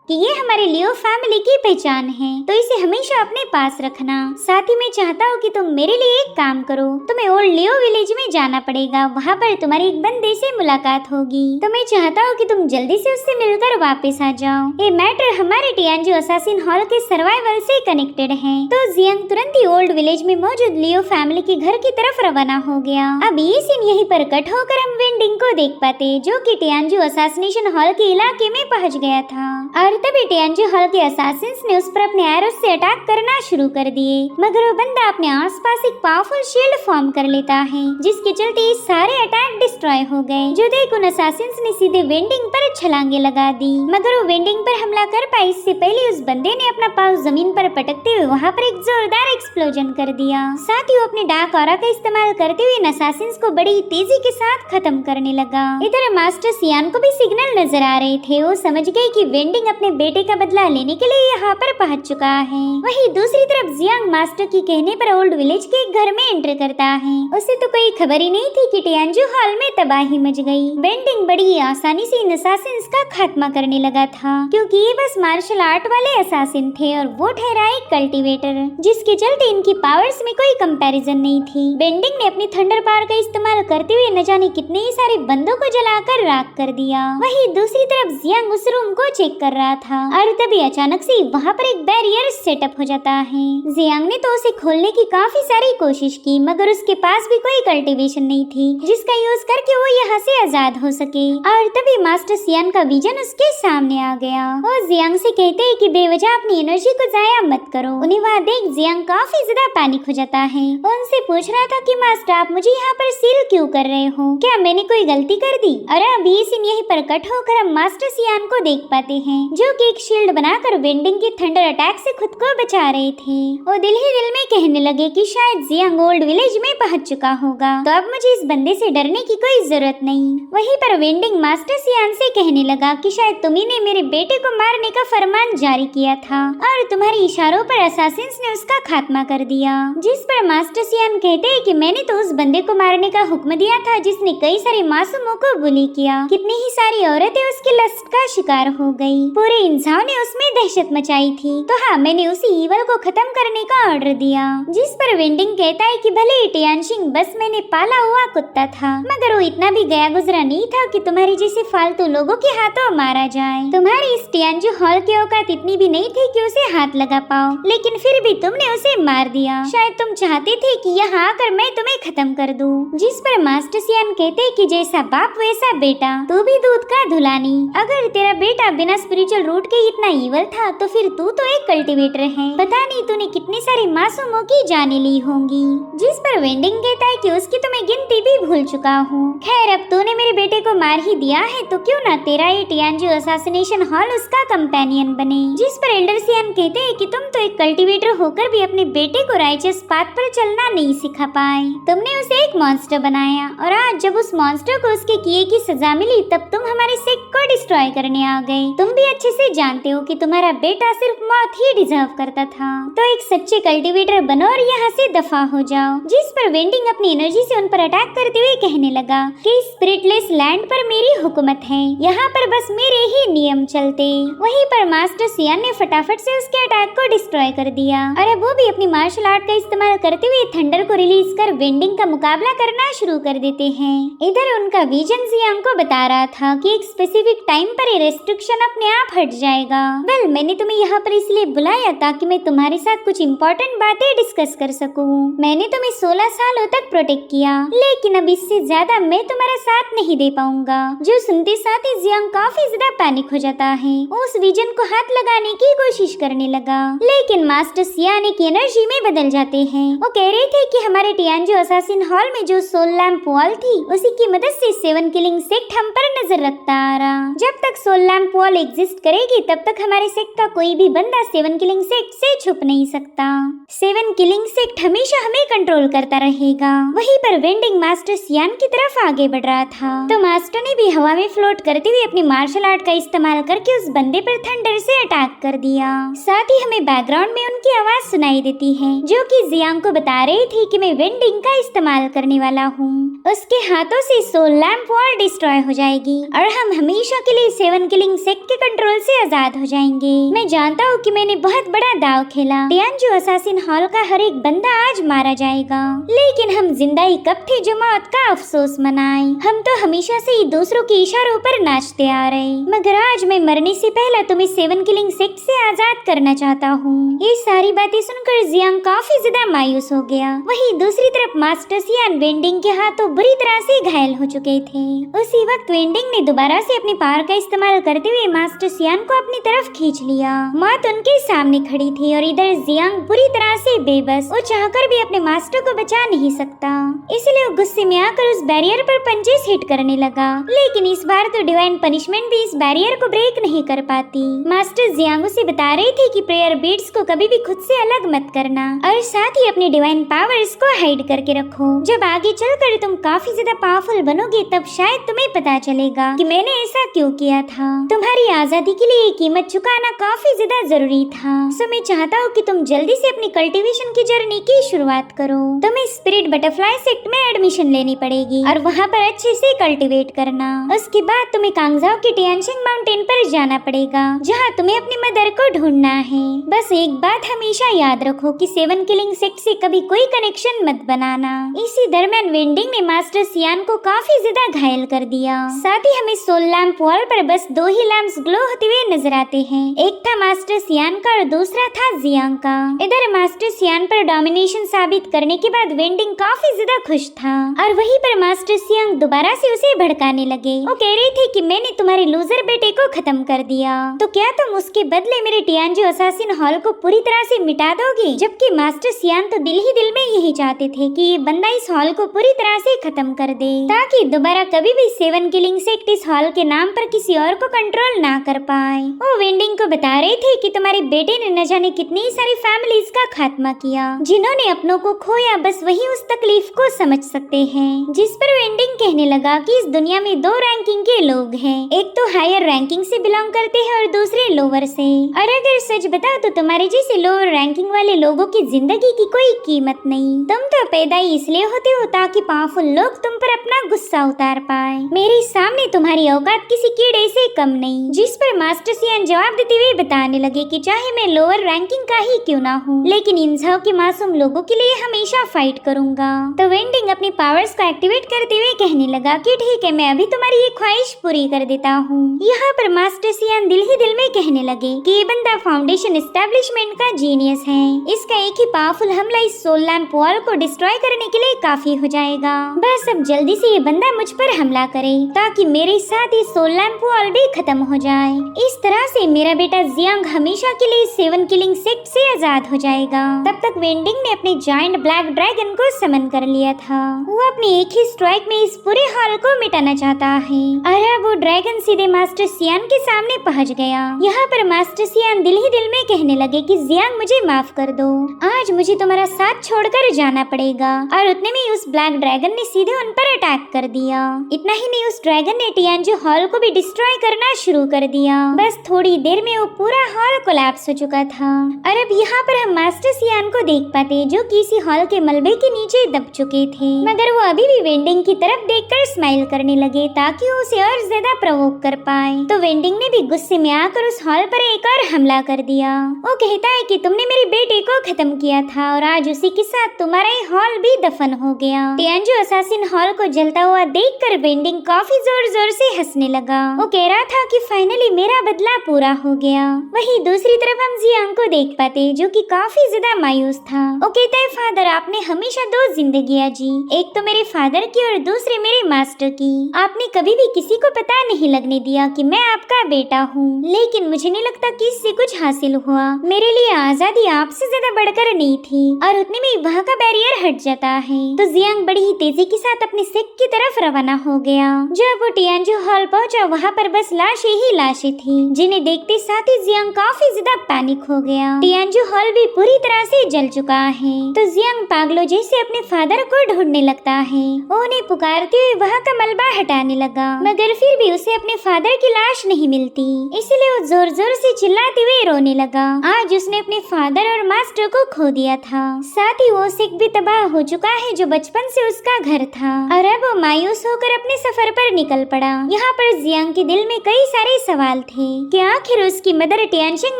कि ये हमारे लियो फैमिली की पहचान है, तो इसे हमेशा अपने पास रखना। साथ ही मैं चाहता हूँ कि तुम मेरे लिए एक काम करो, तुम्हें ओल्ड लियो विलेज में जाना पड़ेगा, वहाँ पर तुम्हारी एक बंदे से मुलाकात होगी। तो मैं चाहता हूँ कि तुम जल्दी से उससे मिलकर वापस आ जाओ। ये मैटर हमारे टियानजू असासिन हॉल के सर्वाइवल से कनेक्टेड है। तो जियांग तुरंत ही ओल्ड विलेज में मौजूद लियो फैमिली के घर की तरफ रवाना हो गया। अब ये सीन यहीं पर कट होकर हम वेंडिंग को देख पाते, जो कि टियानजू असासिनेशन हॉल के इलाके में पहुँच गया था और तभी टियानजू हॉल के असासिन्स ने उस पर अपने एरोस से अटैक करना शुरू कर दिए, मगर वो बंदा अपने आसपास एक पावरफुल शील्ड फॉर्म कर लेता है, जिसके चलते ये सारे अटैक डिस्ट्रॉय हो गए। जो देख उन असासिन्स ने सीधे वेंडिंग पर छलांगे लगा दी, मगर वो वेंडिंग पर हमला कर पाए इससे पहले उस बंदे ने अपना पाँव जमीन पर पटकते हुए वहाँ पर एक जोरदार एक्सप्लोजन कर दिया। साथ ही वो अपने डार्क ऑरा का इस्तेमाल करते हुए इन असासिन्स को बड़ी तेजी के साथ खत्म करने लगा। इधर मास्टर सियान को भी सिग्नल नजर आ रहे थे, वो समझ गए कि वेंडिंग अपने बेटे का बदला लेने के लिए यहाँ पर पहुँच चुका है। वहीं दूसरी तरफ जियांग मास्टर की कहने पर ओल्ड विलेज के घर में एंटर करता है। उसे तो कोई खबर ही नहीं थी कि टियानजू हॉल में तबाही मच गई। वेंडिंग बड़ी आसानी से इन असासिन्स का खात्मा करने लगा था, क्योंकि ये बस मार्शल आर्ट वाले असासिन थे और वो ठहरा एक कल्टीवेटर, जिसके चलते इनकी पावर्स में कोई कंपैरिजन नहीं थी। वेंडिंग ने अपनी थंडर पावर का इस्तेमाल करते हुए न जाने कितने ही सारे बंदों को जलाकर राख कर दिया। वहीं दूसरी तरफ जियांग उस रूम को चेक कर रहा था और तभी अचानक से वहाँ पर एक बैरियर सेटअप हो जाता है। जियांग ने तो उसे खोलने की काफी सारी कोशिश की, मगर उसके पास भी कोई कल्टीवेशन नहीं थी जिसका यूज करके वो यहाँ से आजाद हो सके। और तभी मास्टर सियान का विजन उसके सामने आ गया। वो जियांग से कहते हैं कि बेवजह अपनी एनर्जी को जाया मत करो। उन्हें वहाँ देख जियांग काफी ज्यादा पैनिक हो जाता है। वो उनसे पूछ रहा था कि मास्टर आप मुझे यहाँ पर सील क्यों कर रहे हो, क्या मैंने कोई गलती कर दी? और अब ये सीन यहीं पर कट होकर हम मास्टर सियान को देख पाते हैं, जो कि एक शील्ड बनाकर वेंडिंग के थंडर अटैक से खुद को बचा रहे थे। वो दिल ही दिल में कहने लगे कि शायद जियांग ओल्ड विलेज में पहुंच चुका होगा, तो अब मुझे इस बंदे से डरने की कोई जरूरत नहीं। वहीं पर वेंडिंग मास्टर सियान से कहने लगा कि शायद तुम्ही ने मेरे बेटे को मारने का फरमान जारी किया था और तुम्हारे इशारों पर असासिन्स ने उसका खात्मा कर दिया। जिस पर मास्टर सियान कहते हैं कि मैंने तो उस बंदे को मारने का हुक्म दिया था जिसने कई सारे मासूमों को बुली किया। कितनी ही सारी औरतें उसके लस्ट का शिकार हो गई। पूरे इंसानों ने उसमें दहशत मचाई थी, तो हाँ मैंने उसी ईवल को खत्म करने का ऑर्डर दिया। जिस पर वेंडिंग कहता है कि भले टियानशिंग बस मैंने पाला हुआ कुत्ता था, मगर वो इतना भी गया गुजरा नहीं था कि तुम्हारे जैसे फालतू लोगों के हाथों मारा जाए। तुम्हारी इस टियानजू हॉल की औकात इतनी भी नहीं थी कि उसे हाथ लगा पाओ, लेकिन फिर भी तुमने उसे मार दिया। शायद तुम चाहते थे कि यहाँ आकर मैं तुम्हें खत्म कर दूं। जिस पर मास्टर सियान कहते कि जैसा बाप वैसा बेटा, तू भी दूध का धुलानी। अगर तेरा बेटा बिना स्पिरिचुअल रूट के इतना ईवल था तो फिर तू तो एक कल्टीवेटर है। पता नहीं तूने कितनी सारी मासूमों की जाने ली होंगी। जिस पर वेंडिंग कहता है कि उसकी तो मैं गिनती भी भूल चुका हूँ। खैर अब तूने मेरे बेटे को मार ही दिया है तो क्यों ना तेरा ये टियानजू असैसिनेशन हॉल उसका कंपेनियन बने। जिस पर एल्डर सियान कहते हैं कि तुम तो एक कल्टीवेटर होकर भी अपने बेटे को राइचस पाथ पर चलना नहीं सिखा पाए। तुमने उसे एक मॉन्स्टर बनाया और आज जब उस मॉन्स्टर को उसके किए की सजा मिली तब तुम हमारे सेक्ट को डिस्ट्रॉय करने आ गए। तुम भी अच्छे से जानते हो कि तुम्हारा बेटा सिर्फ मौत ही डिजर्व करता था, तो एक सच्चे कल्टीवेटर बनो और यहाँ से दफा हो जाओ। जिस पर वेंडिंग अपनी एनर्जी से उन पर अटैक करते हुए कहने लगा कि स्पिरिटलेस लैंड पर मेरी हुकूमत है, यहाँ पर बस मेरे ही नियम चलते। वहीं पर मास्टर सियान ने फटाफट से उसके अटैक को डिस्ट्रॉय कर दिया और अब वो भी अपनी मार्शल आर्ट का इस्तेमाल करते हुए थंडर को रिलीज कर वेंडिंग का मुकाबला करना शुरू कर देते हैं। इधर उनका विजन जियांग को बता रहा था कि एक स्पेसिफिक टाइम पर ये रेस्ट्रिक्शन अपने आप फट जाएगा। वेल, मैंने तुम्हें यहाँ पर इसलिए बुलाया ताकि मैं तुम्हारे साथ कुछ इम्पोर्टेंट बातें डिस्कस कर सकूं। मैंने तुम्हें 16 सालों तक प्रोटेक्ट किया, लेकिन अब इससे ज्यादा मैं तुम्हारा साथ नहीं दे पाऊंगा। जो सुनते साथ ही जियांग काफी ज्यादा पैनिक हो जाता है। उस विजन को हाथ लगाने की कोशिश करने लगा, लेकिन मास्टर सियान एक एनर्जी में बदल जाते हैं। वो कह रहे थे कि हमारे टियानजू असासिन हॉल में जो सोल लैंप वॉल थी, उसी की मदद से 7 किलिंग सेक्ट हम पर नजर रखता आ रहा। जब तक सोल लैंप वॉल एग्जिस्ट करेगी तब तक हमारे सेक्ट का कोई भी बंदा 7 किलिंग सेक्ट से छुप नहीं सकता। 7 किलिंग सेक्ट हमेशा हमें कंट्रोल करता रहेगा। वहीं पर वेंडिंग मास्टर सियान की तरफ आगे बढ़ रहा था, तो मास्टर ने भी हवा में फ्लोट करते हुए अपनी मार्शल आर्ट का इस्तेमाल करके उस बंदे पर थंडर से अटैक कर दिया। साथ ही हमें बैकग्राउंड में उनकी आवाज सुनाई देती है, जो कि जियांग को बता रही थी कि मैं वेंडिंग का इस्तेमाल करने वाला हूँ। उसके हाथों से सोल लैंप वॉल डिस्ट्रॉय हो जाएगी और हम हमेशा के लिए 7 किलिंग सेक्ट के कंट्रोल से आजाद हो जाएंगे। मैं जानता हूँ कि मैंने बहुत बड़ा दाव खेला। टियानजू असासिन हॉल का हर एक बंदा आज मारा जाएगा, लेकिन हम जिंदा ही कब थे जो मौत का अफसोस मनाए। हम तो हमेशा से ही दूसरों के इशारों पर नाचते आ रहे, मगर आज मैं मरने से पहले तुम्हें 7 किलिंग सेक्ट से आजाद करना चाहता हूँ। ये सारी बातें सुनकर जियांग काफी ज्यादा मायूस हो गया। वहीं दूसरी तरफ मास्टर सियान वेंडिंग के हाथों बुरी तरह से घायल हो चुके थे। उसी वक्त वेंडिंग ने दोबारा से अपनी पावर का इस्तेमाल करते हुए मास्टर सियान को अपनी तरफ खींच लिया। मौत उनके सामने खड़ी थी और इधर जियांग बुरी तरह से बेबस, वो चाहकर भी अपने मास्टर को बचा नहीं सकता। इसलिए वो गुस्से में आकर उस बैरियर पर पंचेस हिट करने लगा, लेकिन इस बार तो डिवाइन पनिशमेंट भी इस बैरियर को ब्रेक नहीं कर पाती। मास्टर जियांग से बता रहे थे कि प्रेयर बीड्स को कभी भी खुद से अलग मत करना और साथ ही अपने डिवाइन पावर्स को हाइड करके रखो। जब आगे चलकर तुम काफी ज्यादा पावरफुल बनोगे तब शायद तुम्हें पता चलेगा कि मैंने ऐसा क्यों किया था। तुम्हारी आजादी के लिए कीमत चुकाना काफी ज्यादा जरूरी था। सो मैं चाहता हूँ कि तुम जल्दी से अपनी कल्टीवेशन की जर्नी की शुरुआत करो। तुम्हें स्पिरिट बटरफ्लाई सेक्ट में एडमिशन लेनी पड़ेगी और वहाँ पर अच्छे से कल्टीवेट करना। उसके बाद तुम्हें कांगजाओ के टियानशिंग माउंटेन पर जाना पड़ेगा, जहाँ तुम्हें अपनी मदर को ढूंढना है। बस एक बात हमेशा याद रखो कि 7 किलिंग सेक्ट से कभी कोई कनेक्शन मत बनाना। इसी दरमियान वेंडिंग ने मास्टर सियान को काफी ज्यादा घायल कर दिया। साथ ही हमें सोल लैंप वॉल पर बस 2 ही लैंप्स ग्लो होते हुए नजर आते हैं। एक था मास्टर सियान का और दूसरा था जियांग का। इधर मास्टर सियान पर डोमिनेशन साबित करने के बाद वेंडिंग काफी ज्यादा खुश था और वहीं पर मास्टर सियांग दोबारा से उसे भड़काने लगे। वो कह रही थी कि मैंने तुम्हारे लूजर बेटे को खत्म कर दिया, तो क्या तुम उसके बदले मेरे टियानजू असासिन हॉल को पूरी तरह से मिटा दोगे? जबकि मास्टर सियान तो दिल ही दिल में यही चाहते थे कि ये बंदा इस हॉल को पूरी तरह से खत्म कर दे, ताकि दोबारा कभी भी 7 किलिंग सेक्ट इस हॉल के नाम पर किसी और को कंट्रोल ना कर पाए। वो वेंडिंग को बता रहे थे कि तुम्हारे बेटे ने न जाने कितनी सारी फैमिलीज का खात्मा किया, जिन्होंने अपनों को खोया बस वही उस तकलीफ को समझ सकते हैं। जिस पर वेंडिंग कहने लगा कि इस दुनिया में 2 रैंकिंग के लोग हैं, एक तो हायर रैंकिंग से बिलोंग करते हैं और दूसरे लोअर से। और अगर सच बताओ तो तुम्हारे जैसे लोअर रैंकिंग वाले लोगों की जिंदगी की कोई कीमत नहीं। तुम तो पैदा ही इसलिए होते हो ताकि पावरफुल लोग तुम पर अपना गुस्सा उतार पाए। मेरे सामने तुम्हारी औकात किसी कीड़े से कम नहीं। जिस पर मास्टर सियान जवाब देते हुए बताने लगे कि चाहे मैं लोअर रैंकिंग का ही क्यों ना हूँ, लेकिन इन सब के मासूम लोगों के लिए हमेशा फाइट करूंगा। तो वेंडिंग अपनी पावर्स को एक्टिवेट करते हुए कहने लगा कि ठीक है, मैं अभी तुम्हारी ये ख्वाहिश पूरी कर देता हूँ। यहाँ पर मास्टर सियान दिल ही दिल में कहने लगे कि ये बंदा फाउंडेशन एस्टेब्लिशमेंट का जीनियस है। इसका एक ही पावरफुल हमला इस सोल लैंप वॉल को डिस्ट्रॉय करने के लिए काफी हो जाएगा। बस अब जल्दी से ये बंदा मुझ पर हमला करे ताकि मेरे साथ ये सोल लैंप वॉल भी खत्म हो जाए। इस तरह से मेरा बेटा जियांग हमेशा के लिए 7 किलिंग सेक्ट से आजाद हो जाएगा। तब तक वेंडिंग ने अपने जायंट ब्लैक ड्रैगन को समन कर लिया था। वो अपनी एक ही स्ट्राइक में इस पूरे हॉल को मिटाना चाहता है। और अब वो ड्रैगन सीधे मास्टर सियान के सामने पहुंच गया। यहाँ पर मास्टर सियान दिल ही दिल में कहने लगे कि जियांग मुझे माफ कर दो, आज मुझे तुम्हारा साथ छोड़कर जाना पड़ेगा। और उतने में उस ब्लैक ड्रैगन ने सीधे उन पर अटैक कर दिया। इतना ही नहीं, उस ड्रैगन ने टियानजू हॉल को भी डिस्ट्रॉय करना शुरू कर दिया। बस थोड़ी देर में वो पूरा हॉल कोलैप्स हो चुका था। और अब यहाँ पर हम मास्टर सियान को देख पाते जो किसी हॉल के मलबे के नीचे दब चुके थे, मगर वो अभी भी वेंडिंग की तरफ देखकर स्माइल करने लगे ताकि वो उसे और ज्यादा प्रवोक कर पाए। तो वेंडिंग ने भी गुस्से में आकर उस हॉल पर एक और हमला कर दिया। वो कहता है कि तुमने मेरे बेटे को खत्म किया था और आज उसी के साथ तुम्हारा ये हॉल भी दफन हो गया। टियानजू असासिन हॉल को जलता हुआ देखकर वेंडिंग काफी जोर जोर से हंसने लगा। वो कह रहा था कि फाइनली मेरा मेरा बदला पूरा हो गया। वहीं दूसरी तरफ हम जियांग को देख पाते जो कि काफी ज्यादा मायूस था। वो कहता है फादर आपने हमेशा दो जिंदगियां जी, एक तो मेरे फादर की और दूसरी मेरे मास्टर की। आपने कभी भी किसी को पता नहीं लगने दिया कि मैं आपका बेटा हूँ, लेकिन मुझे नहीं लगता कि इससे कुछ हासिल हुआ। मेरे लिए आजादी आपसे ज्यादा बढ़कर नहीं थी और उतने में वहाँ का बैरियर हट जाता है। तो जियांग बड़ी ही तेजी के साथ अपने सेक्ट की तरफ रवाना हो गया। जब वो टियानजू हॉल पहुंचा वहाँ पर बस लाशें ही लाशें थी, जिन्हें देखते साथ ही जियांग काफी ज्यादा पैनिक हो गया। टियानजू हॉल भी पूरी तरह से जल चुका है। तो जियांग पागलों जैसे अपने फादर को ढूंढने लगता है। वो उन्हें पुकारते हुए वहाँ का मलबा हटाने लगा, मगर फिर भी उसे अपने फादर की लाश नहीं मिलती, इसलिए वो जोर जोर से चिल्लाते हुए रोने लगा। आज उसने अपने फादर और मास्टर को खो दिया था, साथ ही वो सिख भी तबाह हो चुका है जो बचपन से उसका घर था। और अब वो मायूस होकर अपने सफर पर निकल पड़ा। यहाँ पर जियांग के दिल में कई सारे सवाल थे कि आखिर उसकी मदर टियानशिंग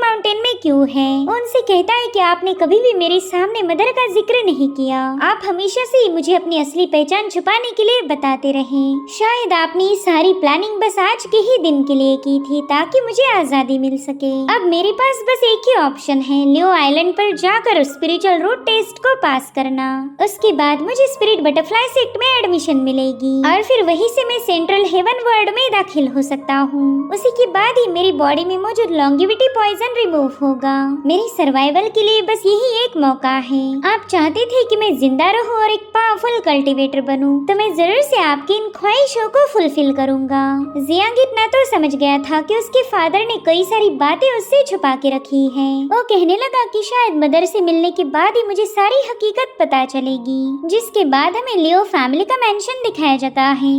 माउंटेन में क्यों है। उनसे कहता है कि आपने कभी भी मेरे सामने मदर का जिक्र नहीं किया, आप हमेशा से ही मुझे अपनी असली पहचान छुपाने के लिए बताते रहे। शायद आपने ये सारी प्लानिंग बस आज के ही दिन के लिए की थी ताकि मुझे आजादी मिल सके। अब मेरे पास बस एक ही ऑप्शन है, लियो आइलैंड पर जाकर स्पिरिचुअल रूट टेस्ट को पास करना। उसके बाद मुझे स्पिरिट बटरफ्लाई सेक्ट में एडमिशन मिलेगी और फिर वहीं से मैं सेंट्रल हेवन वर्ल्ड में दाखिल हो सकता हूँ। उसी के बाद ही मेरी बॉडी में मौजूद लॉन्गेविटी पॉइजन रिमूव होगा। मेरी सर्वाइवल के लिए बस यही एक मौका है। आप चाहते थे कि मैं जिंदा रहूं और एक पावरफुल कल्टीवेटर बनूं, तो मैं जरूर से आपकी इन ख्वाहिशों को फुलफिल करूंगा। जियांग इतना तो समझ गया था कि उसके फादर ने कई सारी बातें उससे छुपा के रखी है। वो कहने लगा कि शायद मदर से मिलने के बाद ही मुझे सारी हकीकत पता चलेगी। जिसके बाद हमें लियो फैमिली का मेंशन दिखाया जाता है,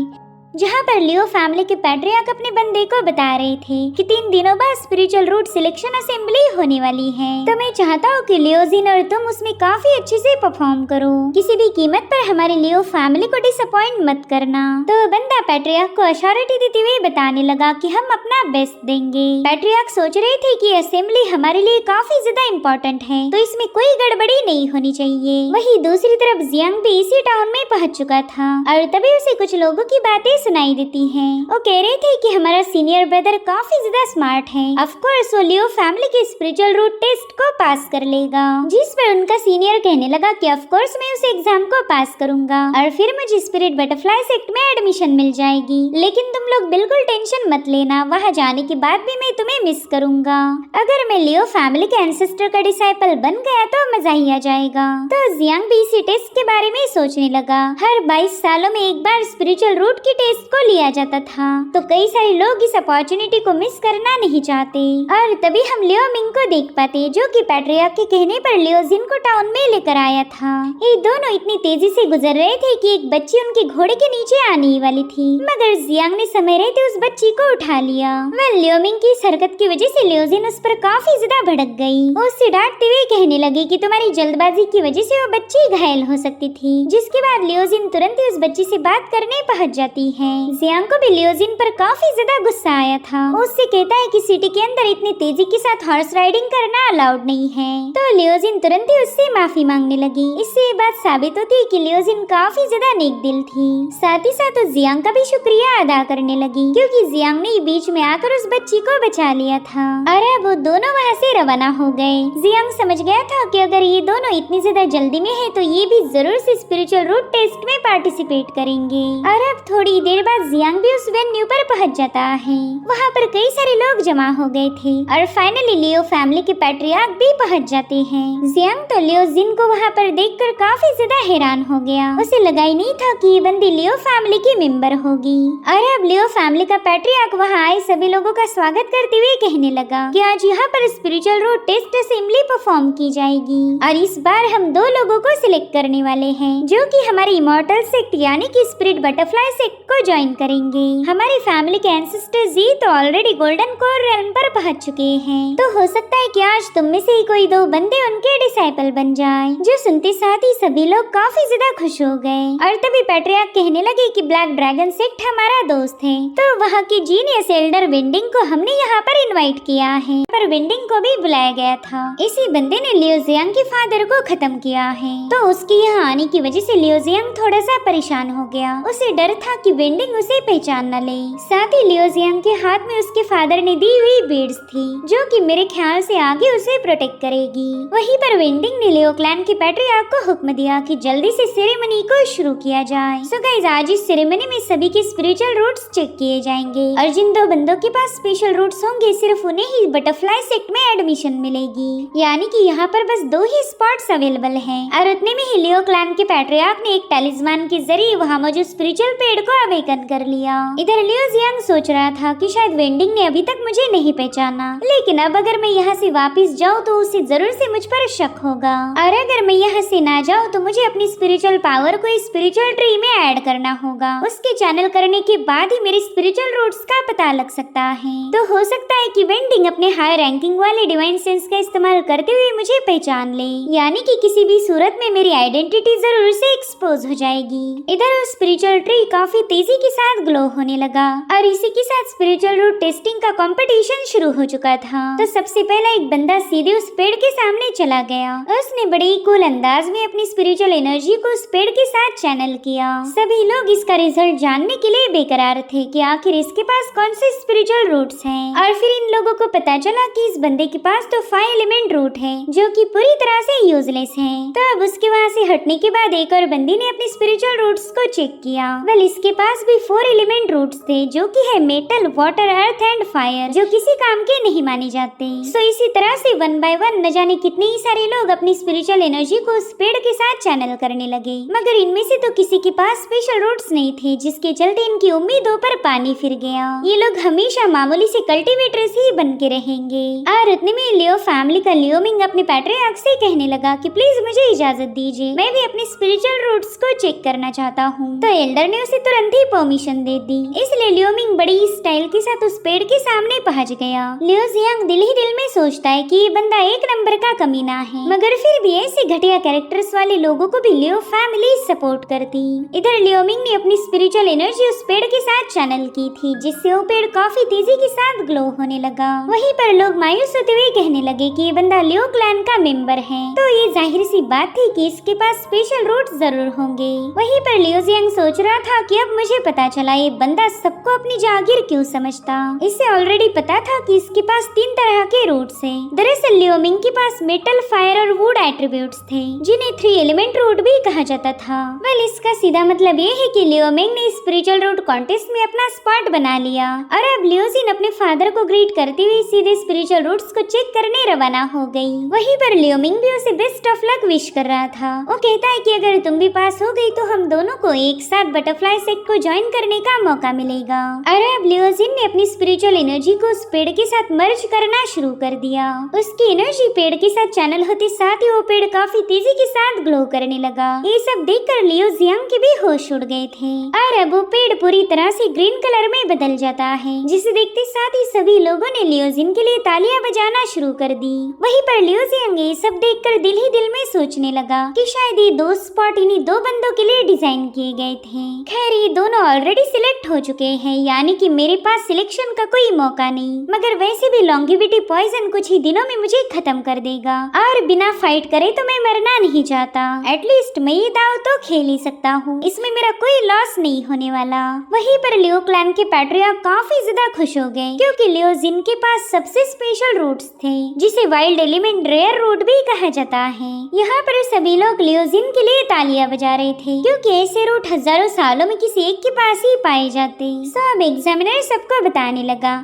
जहाँ पर लियो फैमिली के पैट्रियार्क अपने बंदे को बता रहे थे कि 3 दिनों बाद स्पिरिचुअल रूट सिलेक्शन असेंबली होने वाली है। तो मैं चाहता हूँ कि लियोजिन और तुम उसमें काफी अच्छे से परफॉर्म करो, किसी भी कीमत पर हमारे लियो फैमिली को डिसअपॉइंट मत करना। तो बंदा पैट्रियार्क को अश्योरिटी देते हुए बताने लगा कि हम अपना बेस्ट देंगे। पैट्रियार्क सोच रहे थे कि असेंबली हमारे लिए काफी ज्यादा इम्पोर्टेंट है, तो इसमें कोई गड़बड़ी नहीं होनी चाहिए। वही दूसरी तरफ जियांग भी इसी टाउन में पहुँच चुका था और तभी उसे कुछ लोगों की बातें सुनाई देती हैं। वो कह रहे थे कि हमारा सीनियर ब्रदर काफी ज्यादा स्मार्ट है, ऑफ कोर्स वो लियो फैमिली के स्पिरिचुअल रूट टेस्ट को पास कर लेगा। जिस पर उनका सीनियर कहने लगा कि ऑफ कोर्स मैं उस एग्जाम को पास करूंगा और फिर मुझे स्पिरिट बटरफ्लाई सेक्ट में एडमिशन मिल जाएगी। लेकिन तुम लोग बिल्कुल टेंशन मत लेना, वहाँ जाने के बाद भी मैं तुम्हें मिस करूंगा। अगर मैं लियो फैमिली के एंसेस्टर का डिसाइपल बन गया तो मजा ही आ जाएगा। तो जियांग भी इसी टेस्ट के बारे में सोचने लगा। हर 22 सालों में एक बार स्पिरिचुअल रूट की टेस्ट को लिया जाता था, तो कई सारे लोग इस अपॉर्चुनिटी को मिस करना नहीं चाहते। और तभी हम लियो मिंग को देख पाते जो कि पैट्रियार्क के कहने पर लियोजिन को टाउन में लेकर आया था। ये दोनों इतनी तेजी से गुजर रहे थे कि एक बच्ची उनके घोड़े के नीचे आने वाली थी, मगर जियांग ने समय रहते उस बच्ची को उठा लिया। वह लियो मिंग की इस हरकत की वजह से लियोजिन उस पर काफी ज्यादा भड़क गई। वो उससे डांटते हुए कहने लगी कि तुम्हारी जल्दबाजी की वजह से वो बच्ची घायल हो सकती थी। जिसके बाद लियोजिन तुरंत ही उस बच्ची से बात करने पहुंच जाती है। जियांग को भी लियोजिन पर काफी ज्यादा गुस्सा आया था। वो उससे कहता है कि सिटी के अंदर इतनी तेजी के साथ हॉर्स राइडिंग करना अलाउड नहीं है। तो लियोजिन तुरंत ही उससे माफी मांगने लगी। इससे ये बात साबित होती है कि लियोजिन काफी ज्यादा नेक दिल थी। साथ ही साथ जियांग का भी शुक्रिया अदा करने लगी, क्योंकि जियांग ने बीच में आकर उस बच्ची को बचा लिया था। और अब वो दोनों वहाँ से रवाना हो गए। जियांग समझ गया था कि अगर ये दोनों इतनी ज्यादा जल्दी में है तो ये भी जरूर से स्पिरिचुअल रूट टेस्ट में पार्टिसिपेट करेंगे। और अब थोड़ी देर बाद जियांग भी उस वेन्यू पर पहुंच जाता है। वहाँ पर कई सारे लोग जमा हो गए थे और फाइनली लियो फैमिली के पैट्रियार्क भी पहुंच जाते हैं। जियांग तो लियोजिन को वहाँ पर देखकर काफी ज्यादा हैरान हो गया। उसे लगा ही नहीं था कि ये बंदी लियो फैमिली की मेंबर होगी। और अब लियो फैमिली का पैट्रियार्क वहाँ आए सभी लोगों का स्वागत करते हुए कहने लगा कि आज यहाँ पर spiritual root test assembly perform की जाएगी और इस बार हम 2 लोगों को सिलेक्ट करने वाले हैं जो कि हमारी इमॉर्टल सेक्ट यानी कि स्पिरिट बटरफ्लाई सेक्ट को ज्वाइन करेंगे। हमारी फैमिली के एंसेस्टर्स जी तो ऑलरेडी गोल्डन कोर रेल्म पर पहुंच चुके हैं, तो हो सकता है कि आज तुम में से ही कोई 2 बंदे उनके डिसाइपल बन जाए। जो सुनते साथ ही सभी लोग काफी ज्यादा खुश हो गए। और तभी पैट्रियार्क कहने लगे कि ब्लैक ड्रैगन सेक्ट हमारा दोस्त है, तो वहाँ के जीनियस एल्डर वेंडिंग को हमने यहाँ पर इनवाइट किया है। पर वेंडिंग को भी बुलाया गया था। इसी बंदे ने लियो जियांग के फादर को खत्म किया है, तो उसके यहाँ आने की वजह से लियो जियांग थोड़ा सा परेशान हो गया। उसे डर था कि वेंडिंग उसे पहचान न ले। साथ ही लियो जियांग के हाथ में उसके फादर ने दी हुई बीड्स थी, जो कि मेरे ख्याल से आगे उसे प्रोटेक्ट करेगी। वहीं पर वेंडिंग ने लियो क्लैन के पैट्रियार्क को हुक्म दिया कि जल्दी से सेरेमनी को शुरू किया जाए। सो गाइस, आज इस सेरेमनी में सभी के स्पिरिचुअल रूट्स चेक किए जाएंगे और जिन दो बंदों के पास स्पेशल रूट्स होंगे सिर्फ उन्हें ही बटरफ्लाई सेक्ट में एडमिशन मिलेगी। यानी कि यहाँ पर बस 2 ही स्पॉट्स अवेलेबल हैं। और उतने में ही लियो क्लैन के पैट्रियार्क ने एक टैलिस्मान के जरिए वहाँ मौजूद स्पिरिचुअल पेड़ को अवेकन कर लिया। इधर लियो जियांग सोच रहा था कि शायद वेंडिंग ने अभी तक मुझे नहीं पहचाना, लेकिन अब अगर मैं यहाँ से वापस जाऊँ तो उसे जरूर से मुझ पर शक होगा, और अगर मैं यहाँ से ना जाऊँ तो मुझे अपनी स्पिरिचुअल पावर को इस स्पिरिचुअल ट्री में ऐड करना होगा। उसके चैनल करने के बाद ही मेरी स्पिरिचुअल रूट्स का पता लग सकता है। तो हो सकता है कि वेंडिंग अपने हाई रैंकिंग वाले डिवाइन सेंस का इस्तेमाल करते हुए मुझे पहचान ले, यानी कि किसी भी सूरत में मेरी आइडेंटिटी जरूर से एक्सपोज हो जाएगी। इधर स्पिरिचुअल ट्री काफी तेजी के साथ ग्लो होने लगा और इसी के साथ स्पिरिचुअल रूट टेस्टिंग का कंपटीशन शुरू हो चुका था। तो सबसे पहला एक बंदा सीधे उस पेड़ के सामने चला गया। उसने बड़े ही कूल अंदाज में अपनी स्पिरिचुअल एनर्जी को उस पेड़ के साथ चैनल किया। सभी लोग इसका रिजल्ट जानने के लिए बेकरार थे कि आखिर इसके पास कौन से स्पिरिचुअल रूट्स हैं। और फिर इन लोगों को पता चला कि इस बंदे के पास तो 5 एलिमेंट रूट है, जो कि पूरी तरह से यूजलेस है। तो अब उसके वहाँ से हटने के बाद एक और बंदी ने अपनी स्पिरिचुअल रूट्स को चेक किया। वेल, इसके पास भी 4 एलिमेंट रूट्स थे, जो कि है metal, water, earth and fire, जो किसी काम के नहीं माने जाते। सो इसी तरह से 1 बाय 1 न जाने कितने ही सारे लोग अपनी स्पिरिचुअल एनर्जी को उस पेड़ के साथ चैनल करने लगे, मगर इनमें से तो किसी के पास स्पेशल रूट्स नहीं थे, जिसके चलते इनकी उम्मीदों पर पानी फिर गया। ये लोग हमेशा मामूली से कल्टीवेटर्स ही बन के रहेंगे। और उतने में लियो फैमिली का लियो मिंग अपने पैट्रियार्क से कहने लगा कि प्लीज मुझे इजाजत दीजिए, मैं भी अपनी स्पिरिचुअल रूट्स को चेक करना चाहता हूँ। तो एल्डर ने उसे तुरंत ही परमिशन दे दी। इसलिए लियो मिंग बड़ी स्टाइल के साथ उस पेड़ के सामने पहुंच गया। लियो जियांग दिल ही दिल में सोचता है कि ये बंदा एक नंबर का कमीना है, मगर फिर भी ऐसे घटिया कैरेक्टर्स वाले लोगों को भी लियो फैमिली सपोर्ट करती। इधर लियो मिंग ने अपनी स्पिरिचुअल एनर्जी उस पेड़ के साथ चैनल की थी, जिससे वो पेड़ काफी तेजी के साथ ग्लो होने लगा। वहीं पर लोग मायूस होते हुए कहने लगे कि ये बंदा लियो क्लैन का मेंबर है, तो ये जाहिर सी बात थी कि इसके पास स्पेशल रूट जरूर होंगे। वहीं पर लियो जियांग सोच रहा था कि अब मुझे पता चला ये बंदा सबको अपनी जागीर क्यों समझता। इसे ऑलरेडी पता था कि इसके पास 3 तरह के रूट्स हैं। दरअसल लियो मिंग के पास मेटल, फायर और वुड एट्रीब्यूट्स थे, जिन्हें 3 एलिमेंट रूट भी कहा जाता था। वेल, इसका सीधा मतलब ये है कि लियो मिंग ने स्पिरिचुअल रूट कॉन्टेस्ट में अपना स्पॉट बना लिया और अब लियो जिन अपने फादर को ग्रीट करते हुए सीधे स्पिरिचुअल रूट्स को चेक करने रवाना हो गई। वहीं पर लियो मिंग भी उसे बेस्ट ऑफ लक विश कर रहा था। वो कहता है कि अगर तुम भी पास हो गई तो हम दोनों को एक साथ बटरफ्लाई सेक्ट को ज्वाइन करने का मौका मिलेगा। और अब लियो जिन ने अपनी स्पिरिचुअल एनर्जी को उस पेड़ के साथ मर्ज करना शुरू कर दिया। उसकी एनर्जी पेड़ के साथ चैनल होते साथ ही वो पेड़ काफी तेजी के साथ ग्लो करने लगा। ये सब देखकर लियो जियांग के भी होश उड़ गए थे और अब वो पेड़ पूरी तरह से ग्रीन कलर में बदल जाता है, जिसे देखते साथ ही सभी लोगों ने लियो जिन के लिए तालियां बजाना शुरू कर दी। वहीं पर लियो जियांग ये सब देखकर दिल ही दिल में सोचने लगा कि शायद ये 2 स्पॉट इन्हीं 2 बंदों के लिए डिजाइन किए गए थे। खैर, ये दोनों ऑलरेडी सिलेक्ट हो चुके हैं, यानी कि मेरे पास सिलेक्शन का कोई मौका नहीं। मगर वैसे भी लॉन्गिविटी पॉइजन कुछ ही दिनों में मुझे खत्म कर देगा और बिना फाइट करे तो मैं मरना नहीं चाहता। एटलीस्ट मैं ये दाव तो खेल ही सकता हूँ, इसमें मेरा कोई लॉस नहीं होने वाला। वहीं पर लियो क्लैन के पैट्रियार्क काफी ज्यादा खुश हो गए, क्योंकि लियो जिन के पास सबसे स्पेशल रूट्स थे, जिसे वाइल्ड एलिमेंट रेयर रूट भी कहा जाता है। यहाँ पर सभी लोग लियो जिन के लिए तालियां बजा रहे थे, क्योंकि ऐसे रूट हजारों सालों में किसी एक के पास ही पाए जाते। सब एग्जामिनर सबको बताने लगा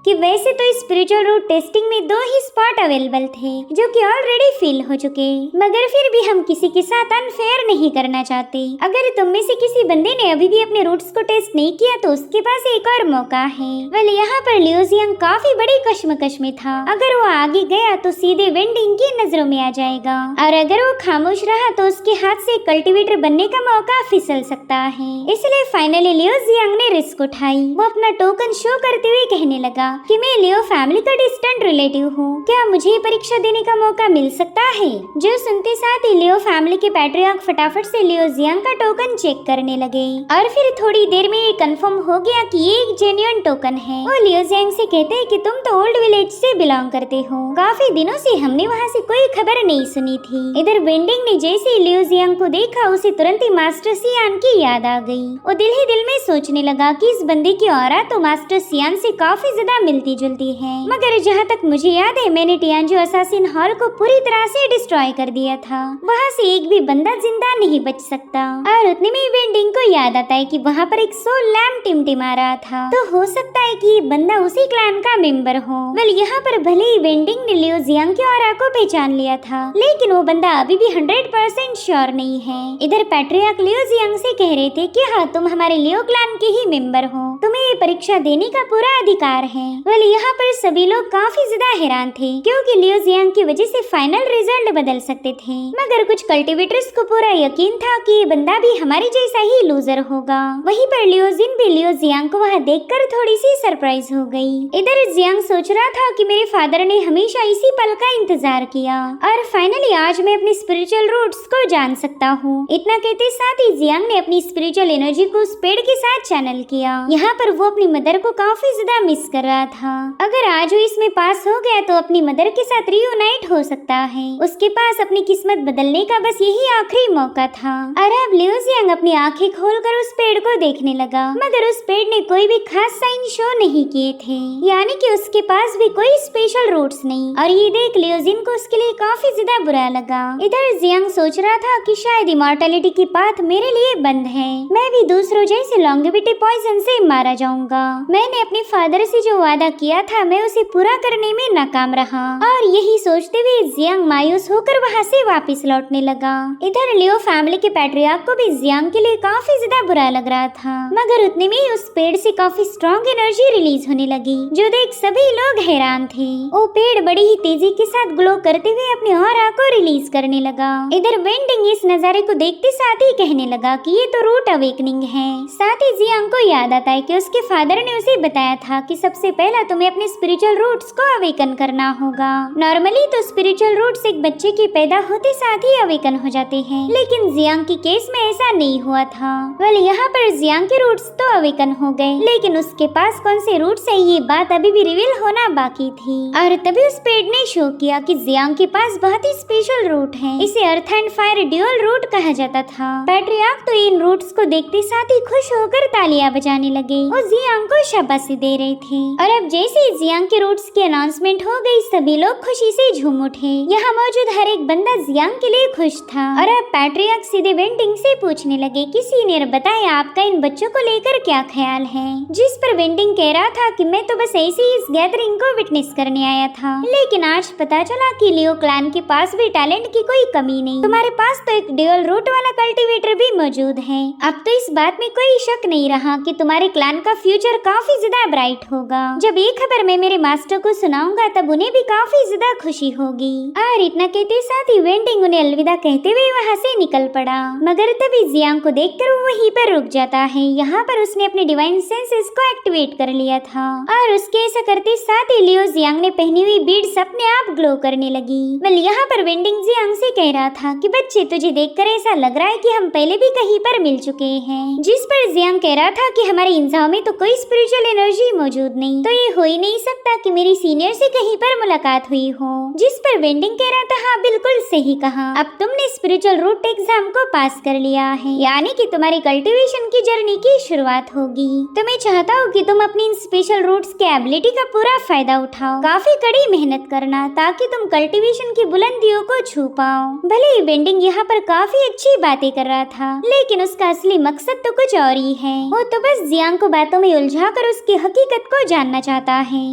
कि वैसे तो स्पिरिचुअल रूट टेस्टिंग में 2 ही स्पॉट अवेलेबल थे, जो कि ऑलरेडी फिल हो चुके, मगर फिर भी हम किसी के साथ अनफेयर नहीं करना चाहते। अगर तुम में से किसी बंदे ने अभी भी अपने रूट्स को टेस्ट नहीं किया तो उसके पास एक और मौका है। वेल, यहाँ पर लियो जियांग काफी बड़ी कश्मकश में था। अगर वो आगे गया तो सीधे वेंडिंग की नजरों में आ जाएगा, और अगर वो खामोश रहा तो उसके हाथ से कल्टीवेटर बनने का मौका फिसल सकता है। इसलिए फाइनली लियो जियांग ने रिस्क उठाई। वो अपना टोकन शो करते हुए कहने लगा कि मैं लियो फैमिली का डिस्टेंट रिलेटिव हूँ, क्या मुझे परीक्षा देने का मौका मिल सकता है? जो सुनते साथ ही लियो फैमिली के पैट्रियार्क फटाफट से लियो जियांग का टोकन चेक करने लगे और फिर थोड़ी देर में ये कंफर्म हो गया कि ये एक जेन्युइन टोकन है। वो लियो जियांग से कहते हैं कि तुम तो ओल्ड विलेज से बिलोंग करते हो, काफी दिनों से हमने वहाँ से कोई खबर नहीं सुनी थी। इधर वेंडिंग ने जैसे ही लियो जियांग को देखा उसे तुरंत ही मास्टर सियान की याद आ गई। वो दिल ही दिल में सोचने लगा कि इस बंदे की ऑरा तो मास्टर सियान से काफी ज्यादा मिलती जुलती है, मगर जहाँ तक मुझे याद है मैंने टियानजू असासिन हॉल को पूरी तरह से डिस्ट्रॉय कर दिया था, वहाँ से एक भी बंदा जिंदा नहीं बच सकता। और उतने में वेंडिंग को याद आता है कि वहाँ पर एक सोल लैम्प टिमटिमा रहा था, तो हो सकता है कि ये बंदा उसी क्लैन का मेंबर हो। वेल यहाँ पर भले ही वेंडिंग ने लियो जियांग के ऑरा को पहचान लिया था, लेकिन वो बंदा अभी भी 100% श्योर नहीं है। इधर पैट्रियार्क लियो जियांग से कह रहे थे कि हाँ तुम हमारे लियो क्लैन के ही मेंबर हो, तुम्हें ये परीक्षा देने का पूरा अधिकार है। वेल यहाँ पर सभी लोग काफी ज्यादा हैरान थे, क्योंकि लियो जियांग की वजह से फाइनल रिजल्ट बदल सकते थे, मगर कुछ कल्टिवेटर्स को पूरा यकीन था कि ये बंदा भी हमारे जैसा ही लूजर होगा। वहीं पर लियो जिन भी लियो जियांग को वहाँ देखकर थोड़ी सी सरप्राइज हो गई। इधर जियांग सोच रहा था कि मेरे फादर ने हमेशा इसी पल का इंतजार किया और फाइनली आज मैं अपनी स्पिरिचुअल रूट्स को जान सकता हूँ। इतना कहते साथ ही जियांग ने अपनी स्पिरिचुअल एनर्जी को उस पेड़ के साथ चैनल किया। यहाँ पर वो अपनी मदर को काफी ज्यादा मिस कर रहा था। अगर आज वो इसमें पास हो गया तो अपनी मदर के साथ रियूनाइट हो सकता है। उसके पास अपनी किस्मत बदलने का बस यही आखिरी मौका था। और अब लियो जियांग अपनी आंखें खोलकर उस पेड़ को देखने लगा, मगर उस पेड़ ने कोई भी खास साइन शो नहीं किए थे, यानी कि उसके पास भी कोई स्पेशल रूट्स नहीं। और ये देख लियो जिन को उसके लिए काफी ज्यादा बुरा लगा। इधर जियांग सोच रहा था कि शायद इमॉर्टैलिटी की पाथ मेरे लिए बंद है, मैं भी दूसरों जैसे लॉन्गेविटी पॉइजन से मारा जाऊंगा। मैंने अपने फादर से जो वादा किया था मैं उसे पूरा करने में नाकाम रहा। और यही सोचते हुए जियांग मायूस होकर वहाँ से वापस लौटने लगा। इधर लियो फैमिली के पैट्रियार्क को भी जियांग के लिए काफी ज्यादा बुरा लग रहा था, मगर उतने में ही उस पेड़ से काफी स्ट्रॉन्ग एनर्जी रिलीज होने लगी, जो देख सभी लोग हैरान थे। वो पेड़ बड़ी ही तेजी के साथ ग्लो करते हुए अपने ऑरा को रिलीज करने लगा। इधर वेंडिंग इस नजारे को देखते साथ ही कहने लगा कि ये तो रूट अवेकनिंग है। साथ ही जियांग को याद आता है कि उसके फादर ने उसे बताया था कि सबसे पहला तुम्हें अपने स्पिरिचुअल रूट्स को अवेकन करना होगा। नॉर्मली तो स्पिरिचुअल रूट्स एक बच्चे के पैदा होते साथ ही अवेकन हो जाते हैं, लेकिन जियांग के केस में ऐसा नहीं हुआ था। वेल यहाँ पर जियांग के रूट्स तो अवेकन हो गए, लेकिन उसके पास कौन से रूट्स है ये बात अभी भी रिवील होना बाकी थी। और तभी उस पेड़ ने शो किया कि जियांग के पास बहुत ही स्पेशल रूट है, इसे earth and fire dual root कहा जाता था। पैट्रियार्क तो इन रूट्स को देखते साथ ही खुश होकर तालियां बजाने लगे, वो जियांग को शाबाशी दे रहे थे। और अब जैसे ही जियांग के रूट्स की अनाउंसमेंट हो गई सभी लोग खुशी से झूम उठे। यहाँ मौजूद हर एक बंदा जियांग के लिए खुश था। और अब पैट्रियार्क सीधे वेंडिंग से पूछने लगे कि सीनियर बताएं आपका इन बच्चों को लेकर क्या ख्याल है। जिस पर वेंडिंग कह रहा था कि मैं तो बस ऐसे ही इस गैदरिंग को विटनेस करने आया था, लेकिन आज पता चला कि लियो क्लैन के पास भी टैलेंट की कोई कमी नहीं, तुम्हारे पास तो एक ड्यूअल रूट वाला कल्टीवेटर भी मौजूद है। अब तो इस बात में कोई शक नहीं रहा कि तुम्हारे क्लैन का फ्यूचर काफी ज्यादा ब्राइट होगा। जब ये खबर मैं मेरे मास्टर को सुनाऊंगा तब उन्हें भी काफी ज्यादा खुशी होगी। और इतना कहते साथ ही वेंडिंग उन्हें अलविदा कहते हुए वहाँ से निकल पड़ा, मगर तभी जियांग को देखकर वो वहीं पर रुक जाता है। यहाँ पर उसने अपने डिवाइन सेंसेस को एक्टिवेट कर लिया था और उसके ऐसा करते साथ ही लियो जियांग ने पहनी हुई बीड्स अपने आप ग्लो करने लगी। वेल यहाँ पर वेंडिंग जियांग से कह रहा था कि बच्चे तुझे देखकर ऐसा लग रहा है कि हम पहले भी कहीं पर मिल चुके हैं। जिस पर जियांग कह रहा था कि हमारे इंसाओं में तो कोई स्पिरिचुअल एनर्जी मौजूद नहीं, तो ये हो ही नहीं सकता कि मेरी सीनियर से कहीं पर मुलाकात हुई हो। जिस पर वेंडिंग कह रहा था हाँ बिल्कुल सही कहा, अब तुमने स्पिरिचुअल रूट एग्जाम को पास कर लिया है, यानी कि तुम्हारी कल्टीवेशन की जर्नी की शुरुआत होगी। तो मैं चाहता हूँ कि तुम अपनी इन स्पेशल रूट्स के एबिलिटी का पूरा फायदा उठाओ, काफी कड़ी मेहनत करना ताकि तुम कल्टीवेशन की बुलंदियों को छू पाओ। भले ही वेंडिंग यहाँ पर काफी अच्छी बातें कर रहा था, लेकिन उसका असली मकसद तो कुछ और ही है। वो तो बस जियांग को बातों में उलझाकर उसकी हकीकत को जानना चाहता है।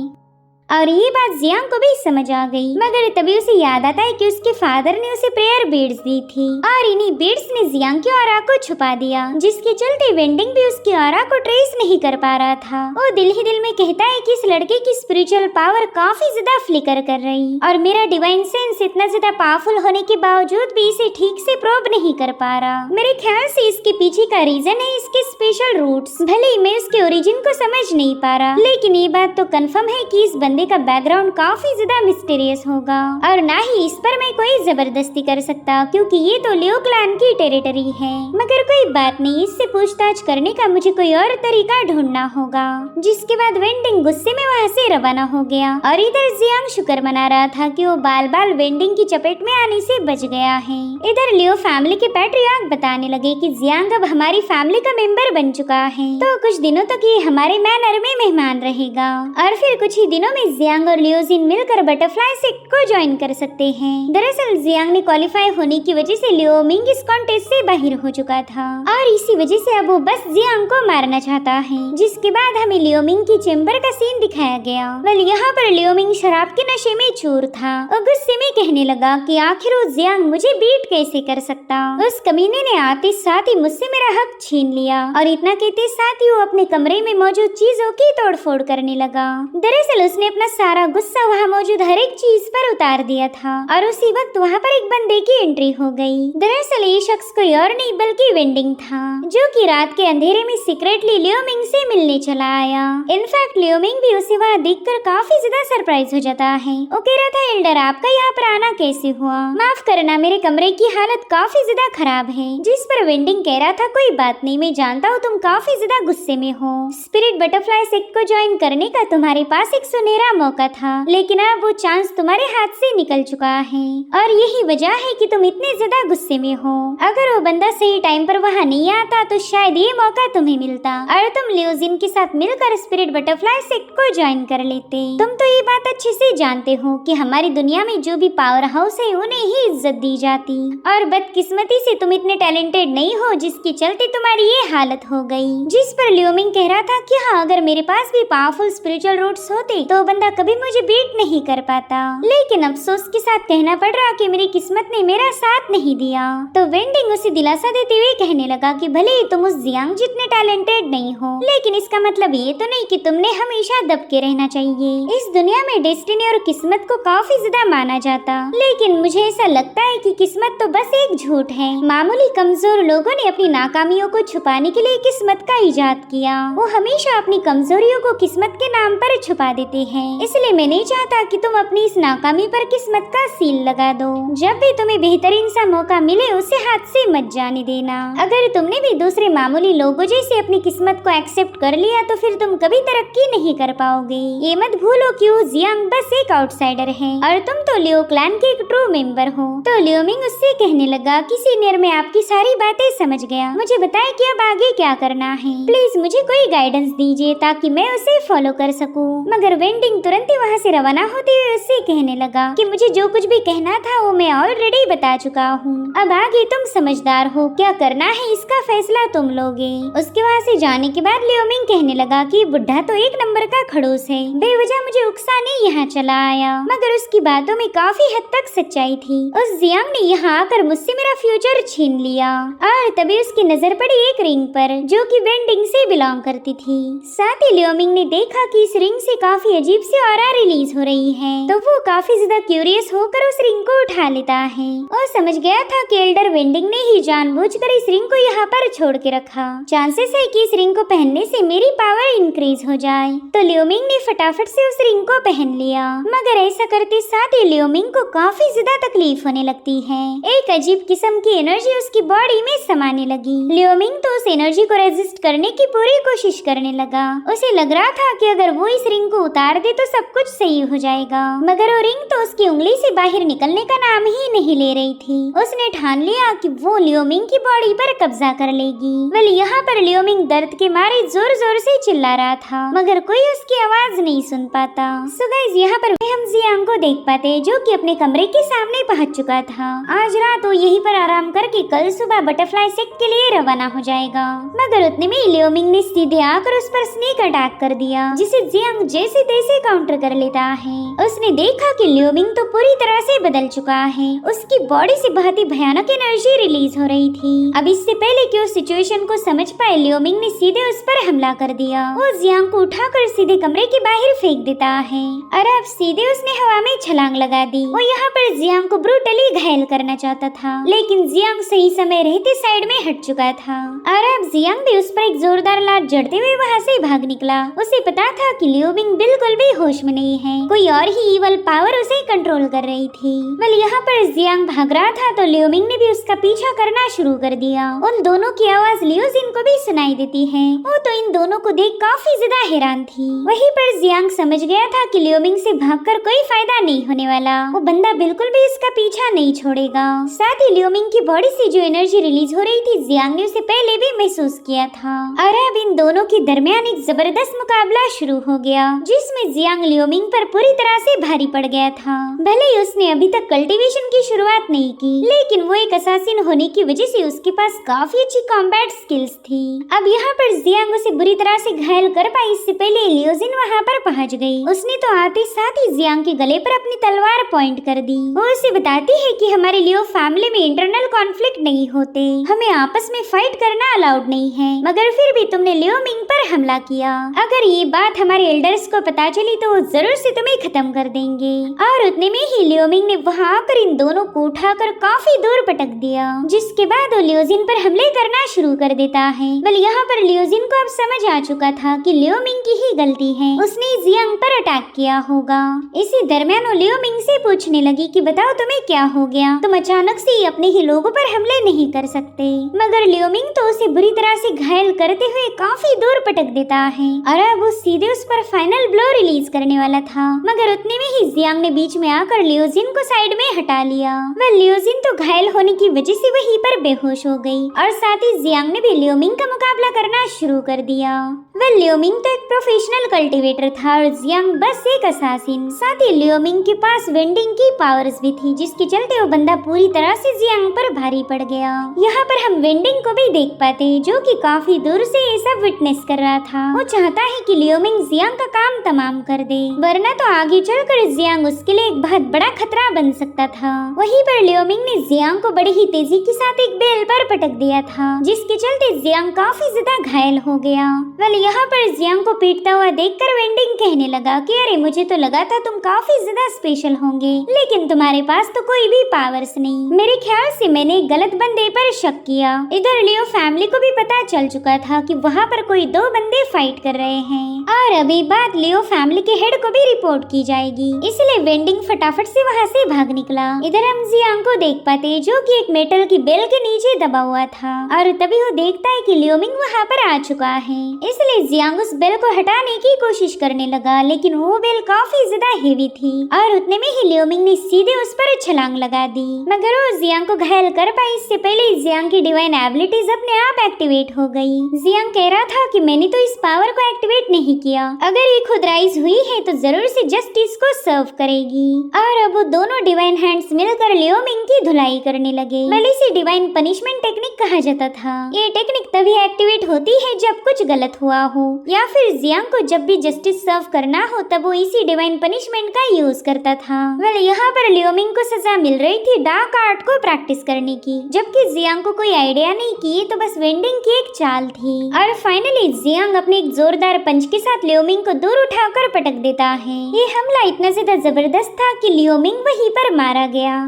और ये बात जियांग को भी समझ आ गई। मगर तभी उसे याद आता है कि उसके फादर ने उसे प्रेयर बीड्स दी थी और इन्हीं बीड्स ने जियांग की ऑरा को छुपा दिया, जिसके चलते वेंडिंग भी उसकी ऑरा को ट्रेस नहीं कर पा रहा था। वो दिल ही दिल में कहता है कि इस लड़के की स्पिरिचुअल पावर काफी ज्यादा फ्लिकर कर रही और मेरा डिवाइन सेंस इतना ज्यादा पावरफुल होने के बावजूद भी इसे ठीक से प्रोब नहीं कर पा रहा। मेरे ख्याल से इसके पीछे का रीजन है इसके स्पेशल रूट्स। भले ही मैं उसके ओरिजिन को समझ नहीं पा रहा, लेकिन ये बात तो कंफर्म है कि इस बंदे का बैकग्राउंड काफी ज्यादा मिस्टीरियस होगा और ना ही इस पर मैं कोई जबरदस्ती कर सकता, क्योंकि ये तो लियो क्लैन की टेरिटरी है। मगर कोई बात नहीं, इससे पूछताछ करने का मुझे कोई और तरीका ढूंढना होगा। जिसके बाद वेंडिंग गुस्से में वहाँ से रवाना हो गया और इधर जियांग शुक्र मना रहा था कि वो बाल बाल वेंडिंग की चपेट में आने से बच गया है। इधर लियो फैमिली के पैट्रियार्क बताने लगे कि जियांग अब हमारी फैमिली का मेंबर बन चुका है, तो कुछ दिनों तक ये हमारे मैनर में मेहमान रहेगा और फिर कुछ ही दिनों में जियांग और लियोजिन मिलकर बटरफ्लाई सेक्ट को ज्वाइन कर सकते हैं। दरअसल जियांग ने क्वालिफाई होने की वजह से लियो मिंग इस कॉन्टेस्ट से बाहर हो चुका था और इसी वजह से अब वो बस जियांग को मारना चाहता है। जिसके बाद हमें लियो मिंग की चेम्बर का सीन दिखाया गया। वेल यहाँ पर लियो मिंग शराब के नशे में चूर था और गुस्से में कहने लगा कि आखिर वो जियांग मुझे बीट कैसे कर सकता। उस कमीने ने आते साथ ही मुझसे मेरा हक छीन लिया और इतना कहते साथ ही वो अपने कमरे में मौजूद चीजों की तोड़फोड़ करने लगा। दरअसल उसने अपना सारा गुस्सा वहाँ मौजूद हर एक चीज पर उतार दिया था और उसी वक्त वहाँ पर एक बंदे की एंट्री हो गई। दरअसल ये शख्स कोई और नहीं बल्कि वेंडिंग था, जो कि रात के अंधेरे में सीक्रेटली लियो मिंग से मिलने चला आया। इनफैक्ट लियो मिंग भी उसे वहाँ देखकर काफी ज्यादा सरप्राइज हो जाता है। वो कह रहा था एल्डर आपका यहाँ पर आना कैसे हुआ? माफ करना मेरे कमरे की हालत काफी ज्यादा खराब है। जिस पर वेंडिंग कह रहा था कोई बात नहीं, मैं जानता हूँ तुम काफी ज्यादा गुस्से में हो। स्पिरिट बटरफ्लाई सेक्ट को ज्वाइन करने का तुम्हारे पास एक सुनहरा मौका था, लेकिन अब वो चांस तुम्हारे हाथ से निकल चुका है और यही वजह है कि तुम इतने ज्यादा गुस्से में हो। अगर वो बंदा सही टाइम पर वहाँ नहीं आता तो शायद ये मौका तुम्हें मिलता और तुम लियोजिन के साथ मिलकर स्पिरिट बटरफ्लाई सेक्ट को ज्वाइन कर लेते। तुम तो ये बात अच्छे से जानते हो कि हमारी दुनिया में जो भी पावर हाउस है उन्हें ही इज्जत दी जाती और बदकिस्मती से तुम इतने टैलेंटेड नहीं हो, जिसके चलते तुम्हारी ये हालत हो गई। जिस पर लियो मिंग कह रहा था कि हाँ अगर मेरे पास भी पावरफुल स्पिरिचुअल रूट्स होते तो बंदा कभी मुझे बीट नहीं कर पाता, लेकिन अफसोस के साथ कहना पड़ रहा कि मेरी किस्मत ने मेरा साथ नहीं दिया। तो वेंडिंग उसे दिलासा देते हुए कहने लगा कि भले ही तुम उस जियांग जितने टैलेंटेड नहीं हो, लेकिन इसका मतलब ये तो नहीं कि तुमने हमेशा दब के रहना चाहिए। इस दुनिया में डेस्टिनी और किस्मत को काफी ज्यादा माना जाता, लेकिन मुझे ऐसा लगता है कि किस्मत तो बस एक झूठ है। मामूली कमजोर लोगों ने अपनी नाकामियों को छुपाने के लिए किस्मत का इजाद किया। वो हमेशा अपनी कमजोरियों को किस्मत के नाम पर छुपा देते हैं। इसलिए मैं नहीं चाहता कि तुम अपनी इस नाकामी पर किस्मत का सील लगा दो। जब भी तुम्हें बेहतरीन सा मौका मिले उसे हाथ से मत जाने देना। अगर तुमने भी दूसरे मामूली लोगों जैसे अपनी किस्मत को एक्सेप्ट कर लिया तो फिर तुम कभी तरक्की नहीं कर पाओगे। ये मत भूलो कि वो जियांग बस एक आउटसाइडर है और तुम तो लियो क्लैन के एक ट्रू मेंबर हो। तो लियो मिंग उससे कहने लगा कि सीनियर मैं आपकी सारी बातें समझ गया, मुझे बताएं कि अब आगे क्या करना है। प्लीज मुझे कोई गाइडेंस दीजिए ताकि मैं उसे फॉलो कर सकूं। मगर वेंडिंग तुरंत ही वहाँ से रवाना होते हुए उससे कहने लगा कि मुझे जो कुछ भी कहना था वो मैं ऑलरेडी बता चुका हूँ। अब आगे तुम समझदार हो, क्या करना है इसका फैसला तुम लोगे। उसके वहाँ से जाने के बाद लियो मिंग कहने लगा कि बुढ़ा तो एक नंबर का खड़ूस है, बेवजह मुझे उकसाने यहाँ चला आया। मगर उसकी बातों में काफी हद तक सच्चाई थी। उस जियांग ने यहाँ आकर मुझसे मेरा फ्यूचर छीन लिया और तभी उसकी नजर पड़ी एक रिंग पर जो कि वेंडिंग से बिलोंग करती थी। साथ ही लियो मिंग ने देखा कि इस रिंग से काफी अजीब सी ऑरा रिलीज हो रही है, तो वो काफी ज्यादा क्यूरियस होकर उस रिंग को उठा लेता है। और समझ गया था कि एल्डर वेंडिंग ने ही जानबूझकर इस रिंग को यहाँ पर छोड़ के रखा। चांसेस है कि इस रिंग को पहनने से मेरी पावर इंक्रीज हो जाए। तो लियो मिंग ने फटाफट से उस रिंग को पहन लिया। मगर ऐसा करते साथ ही लियो मिंग को काफी ज्यादा तकलीफ होने लगती है। एक अजीब किस्म की एनर्जी उसकी बॉडी में समाने लगी। लियो मिंग तो उस एनर्जी को रेजिस्ट करने की पूरी कोशिश करने लगा। उसे लग रहा था कि अगर वो इस रिंग को उतार दे तो सब कुछ सही हो जाएगा, मगर वो रिंग तो उसकी उंगली से बाहर निकलने का नाम ही नहीं ले रही थी। उसने ठान लिया कि वो लियो मिंग की बॉडी पर कब्जा कर लेगी। वेल यहाँ पर लियो मिंग दर्द के मारे जोर जोर से चिल्ला रहा था, मगर कोई उसकी आवाज नहीं सुन पाता। सो गाइस यहाँ पर हम जियांग को देख पाते जो कि अपने कमरे के सामने पहुंच चुका था। आज रात वो यहीं पर आराम करके कल सुबह बटरफ्लाई सेक्ट के लिए रवाना हो जाएगा। मगर उतने में लियो मिंग ने सीधे आकर उस पर स्नेक अटैक कर दिया, जिसे जियांग जैसे तैसे उसे काउंटर कर लेता है। उसने देखा कि लियोमिंग तो पूरी तरह से बदल चुका है। उसकी बॉडी से बहुत ही भयानक एनर्जी रिलीज हो रही थी। अब इससे पहले कि उस सिचुएशन को समझ पाए, लियोमिंग ने सीधे उस पर हमला कर दिया। वो जियांग को उठाकर सीधे कमरे के बाहर फेंक देता है और अब सीधे उसने हवा में छलांग लगा दी। वो यहाँ पर जियांग को ब्रूटली घायल करना चाहता था, लेकिन जियांग सही समय रहते साइड में हट चुका था और अब जियांग भी उस पर एक जोरदार लात जड़ते हुए वहाँ से भाग निकला। उसे पता था कि लियोमिंग बिल्कुल भी होश में नहीं है, कोई और ही इवल पावर उसे कंट्रोल कर रही थी। वल यहाँ पर जियांग भाग रहा था तो लियोमिंग ने भी उसका पीछा करना शुरू कर दिया। उन दोनों की आवाज लियोजिन को भी सुनाई देती है। वो तो इन दोनों को देख काफी ज्यादा हैरान थी। वहीं पर जियांग समझ गया था कि लियोमिंग से भागकर कोई फायदा नहीं होने वाला। वो बंदा बिल्कुल भी इसका पीछा नहीं छोड़ेगा। साथ ही लियोमिंग की बॉडी से जो एनर्जी रिलीज हो रही थी, जियांग ने उसे पहले भी महसूस किया था और अब इन दोनों के दरमियान एक जबरदस्त मुकाबला शुरू हो गया, जिसमें जियांग लियोमिंग पर पूरी तरह से भारी पड़ गया था। भले ही उसने अभी तक कल्टीवेशन की शुरुआत नहीं की, लेकिन वो एक असासिन होने की वजह से उसके पास काफी अच्छी कॉम्बैट स्किल्स थी। अब यहाँ पर जियांग उसे बुरी तरह से घायल कर पाई, इससे पहले लियोजिन वहाँ पर पहुँच गई। उसने तो आते साथ ही जियांग के गले पर अपनी तलवार पॉइंट कर दी। वो उसे बताती है कि हमारे लियो फैमिली में इंटरनल कॉन्फ्लिक्ट नहीं होते, हमें आपस में फाइट करना अलाउड नहीं है, मगर फिर भी तुमने लियोमिंग पर हमला किया। अगर ये बात हमारे एल्डर्स को पता चली तो वो जरूर से तुम्हें खत्म कर देंगे। और उतने में ही लियोमिंग ने वहाँ आकर इन दोनों को उठाकर काफी दूर पटक दिया, जिसके बाद वो लियोजिन पर हमले करना शुरू कर देता है। बल यहाँ पर लियोजिन को अब समझ आ चुका था कि लियोमिंग की ही गलती है, उसने जियांग पर अटैक किया होगा। इसी दरमियान वो लियोमिंग से पूछने लगी कि बताओ तुम्हें क्या हो गया, तुम अचानक से अपने ही लोगों पर हमले नहीं कर सकते। मगर लियोमिंग तो उसे बुरी तरह से घायल करते हुए काफी दूर पटक देता है और अब वो सीधे उस पर फाइनल ब्लो रिलीज करने वाला था, मगर उतने में ही जियांग ने बीच में आकर लियोजिन को साइड में हटा लिया। वह लियोजिन तो घायल होने की वजह से वहीं पर बेहोश हो गई और साथ ही जियांग ने भी लियोमिंग का मुकाबला करना शुरू कर दिया। वह लियोमिंग तो एक प्रोफेशनल कल्टीवेटर था और जियांग बस एक असासिन। साथ ही लियोमिंग के पास वेंडिंग की पावर्स भी थी, जिसके चलते वो बंदा पूरी तरह से जियांग पर भारी पड़ गया। यहाँ पर हम वेंडिंग को भी देख पाते, जो कि काफी दूर से ये सब विटनेस कर रहा था। वो चाहता है कि लियोमिंग जियांग का काम तमाम कर दे, वरना तो आगे चलकर जियांग उसके लिए एक बहुत बड़ा खतरा बन सकता था। वहीं पर लियोमिंग ने जियांग को बड़ी ही तेजी के साथ एक बेल पर पटक दिया था, जिसके चलते जियांग काफी ज्यादा घायल हो गया। वल यहाँ पर जियांग को पीटता हुआ देखकर वेंडिंग कहने लगा कि अरे मुझे तो लगा था तुम काफी ज्यादा स्पेशल होंगे, लेकिन तुम्हारे पास तो कोई भी पावर्स नहीं। मेरे ख्याल से मैंने गलत बंदे पर शक किया। इधर लियो फैमिली को भी पता चल चुका था कि वहाँ पर कोई दो बंदे फाइट कर रहे हैं और अभी बात लियो फैमिली के हेड को भी रिपोर्ट की जाएगी, इसलिए वेंडिंग फटाफट से वहाँ से भाग निकला। इधर हम जियांग को देख पाते, जो कि एक मेटल की बेल के नीचे दबा हुआ था और तभी वो देखता है कि लियोमिंग वहाँ पर आ चुका है, इसलिए जियांग उस बेल को हटाने की कोशिश करने लगा, लेकिन वो बेल काफी ज्यादा हेवी थी और उतने में ही लियोमिंग ने सीधे उस पर छलांग लगा दी, मगर वो जियांग को घायल कर पाई। इससे पहले जियांग की डिवाइन एबिलिटीज अपने आप एक्टिवेट हो गई। जियांग कह रहा था कि मैंने तो इस पावर को एक्टिवेट नहीं किया, अगर ये खुद राइज हुई है तो जरूर से जस्टिस को सर्व करेगी। और अब वो दोनों डिवाइन हैंड्स मिलकर लियोमिंग की धुलाई करने लगे। भले से डिवाइन पनिशमेंट टेक्निक कहा जाता था। ये टेक्निक तभी एक्टिवेट होती है जब कुछ गलत हुआ हो, या फिर जियांग को जब भी जस्टिस सर्व करना हो तब वो इसी डिवाइन पनिशमेंट का यूज करता था। वेल यहाँ पर लियोमिंग को सजा मिल रही थी डार्क आर्ट को प्रैक्टिस करने की, जबकि जियांग को कोई आइडिया नहीं की, तो बस वेंडिंग की एक चाल थी। और फाइनली जियांग अपने एक जोरदार पंच के साथ लियोमिंग को दूर उठाकर पटक देता है। ये हमला इतना ज्यादा जबरदस्त था कि लियोमिंग वहीं पर मारा गया